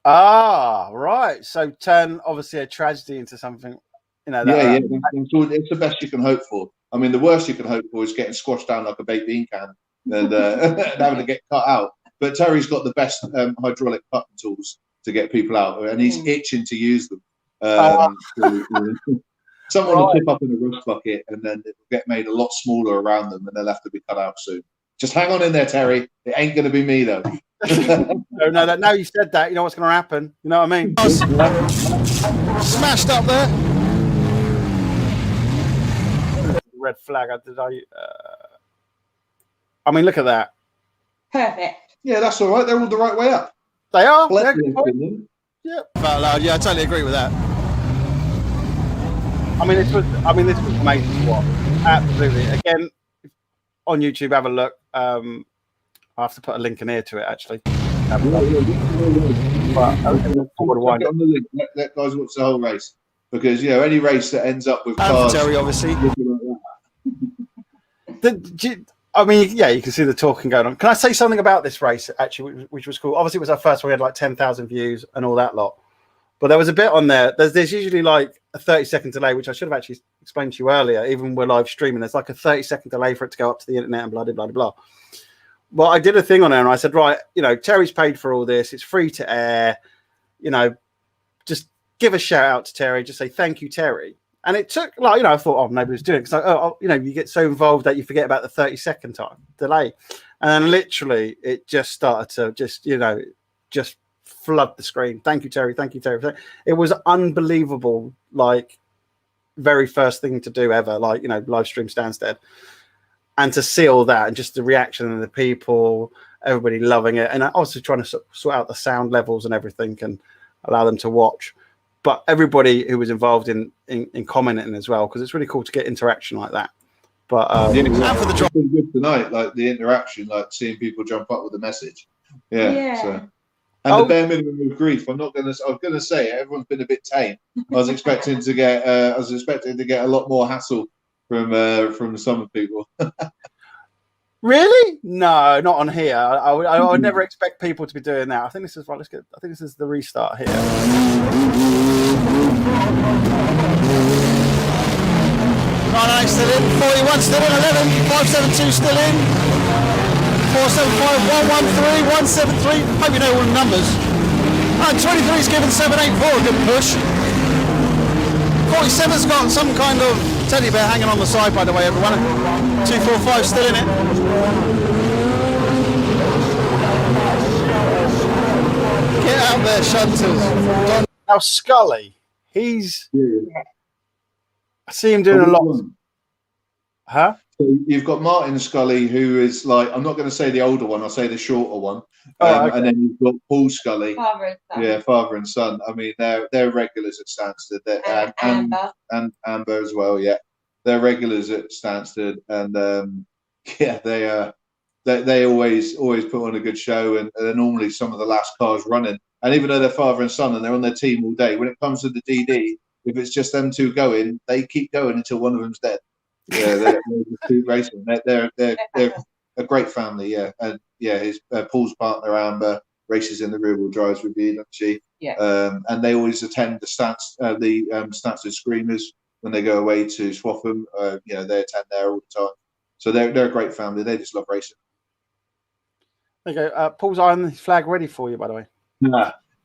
Ah, right. So turn obviously a tragedy into something. It's the best you can hope for. I mean, the worst you can hope for is getting squashed down like a baked bean can and having to get cut out. But Terry's got the best hydraulic cutting tools to get people out, and he's itching to use them. Someone will tip up in a rust bucket, and then it will get made a lot smaller around them, and they'll have to be cut out soon. Just hang on in there, Terry. It ain't going to be me, though. No, now you said that, you know what's going to happen. You know what I mean? Smashed up there. Red flag. I mean, look at that. Perfect. Yeah, that's all right. They're all the right way up. They are. Yeah. Yeah, I totally agree with that. I mean, this was amazing to watch. Absolutely. Again, on YouTube, have a look. I have to put a link in here to it, actually. Let guys watch the whole race, because any race that ends up with cars. Terry, obviously. I mean, yeah, you can see the talking going on. Can I say something about this race, actually, which was cool? Obviously, it was our first one. We had like 10,000 views and all that lot. But there was a bit on there. There's usually like a 30-second delay, which I should have actually explained to you earlier. Even when we're live streaming, there's like a 30-second delay for it to go up to the internet and blah, blah, blah, blah. Well, I did a thing on there and I said, right, Terry's paid for all this. It's free to air. Just give a shout out to Terry. Just say, thank you, Terry. And it took, I thought, nobody was doing it. Because, you get so involved that you forget about the 30-second time delay. And then literally it just started to just flood the screen. Thank you, Terry. Thank you, Terry. It was unbelievable. Like, very first thing to do ever, like, you know, live stream Stansted, and to see all that and just the reaction of the people, everybody loving it, and also trying to sort out the sound levels and everything and allow them to watch. But everybody who was involved in commenting as well, because it's really cool to get interaction like that. But and for the drop good tonight, like the interaction, like seeing people jump up with a message. Yeah. So. And the bare minimum of grief. I'm gonna say everyone's been a bit tame. I was expecting to get a lot more hassle from some people. Really? No, not on here. I would never expect people to be doing that. I think this is right. I think this is the restart here. 99 still in, 41 still in, 11, 572 still in, 475, 113, 173. Hope you know all the numbers. And 23's given 784 a good push. 47's got some kind of teddy bear hanging on the side, by the way, everyone. 245 still in it. Get out there, shunters. Now Scully, I see him doing a lot. Huh? So you've got Martin Scully, who is like, I'm not going to say the older one, I'll say the shorter one. Okay. And then you've got Paul Scully. Father and son. Yeah, father and son. I mean, they're regulars at Stansted. And Amber as well, yeah. They're regulars at Stansted. And yeah, they always put on a good show, and they're normally some of the last cars running. And even though they're father and son and they're on their team all day, when it comes to the DD, if it's just them two going, they keep going until one of them's dead. Yeah, they're two racing. They're a great family. Yeah, and yeah, his Paul's partner Amber races in the rear wheel drives with you, doesn't she? Yeah. And they always attend the Stansted Screamers when they go away to Swaffham. You know, they attend there all the time. So they're a great family. They just love racing. There you go. Paul's iron flag ready for you, by the way.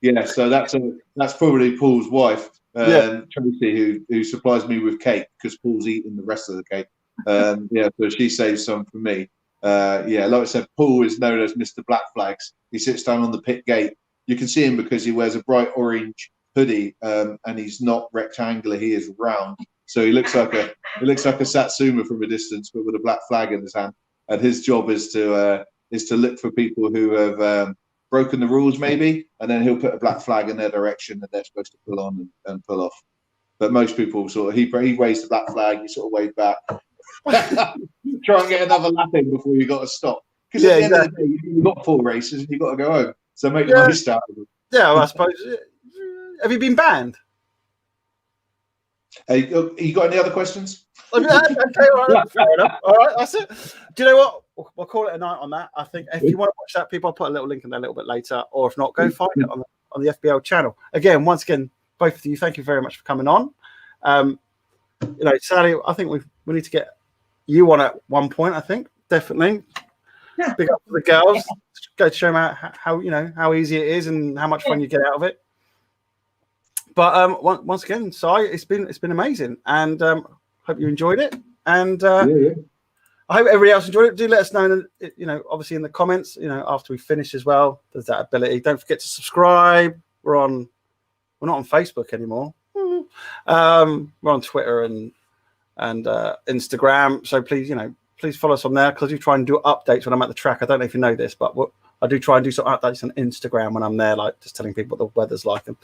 Yeah. So that's probably Paul's wife. Tracy, who supplies me with cake because Paul's eating the rest of the cake. So she saves some for me. Like I said, Paul is known as Mr. Black Flags. He sits down on the pit gate. You can see him because he wears a bright orange hoodie, and he's not rectangular. He is round, so he looks like a Satsuma from a distance, but with a black flag in his hand. And his job is to look for people who have broken the rules, maybe, and then he'll put a black flag in their direction that they're supposed to pull on and pull off. But most people sort of he waves the black flag, you sort of wave back, try and get another lap in before you got to stop. Because at the end of the day, you've got 4 races and you've got to go home. So make the most out of them. Yeah, well, I suppose. Have you been banned? Hey, you got any other questions? Okay, all right, fair enough. All right, that's it. Do you know what? We'll call it a night on that. I think if you want to watch that, people, I'll put a little link in there a little bit later, or if not, go find it on the FBL channel. Once again, both of you, thank you very much for coming on. Sally, I think we need to get you on at one point. I think definitely. Yeah. Big up to the girls. Go to show them how easy it is and how much fun you get out of it. But once again, Si, it's been amazing, and hope you enjoyed it. And I hope everybody else enjoyed it. Do let us know, obviously in the comments, after we finish as well. There's that ability. Don't forget to subscribe. We're not on Facebook anymore. We're on Twitter and Instagram. So please follow us on there, because I do try and do updates when I'm at the track. I don't know if you know this, but I do try and do some updates on Instagram when I'm there, like just telling people what the weather's like, and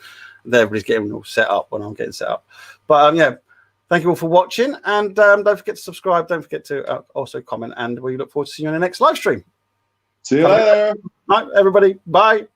everybody's getting all set up when I'm getting set up. But thank you all for watching, and don't forget to subscribe. Don't forget to also comment, and we look forward to seeing you in the next live stream. See you later. Bye, everybody. Bye.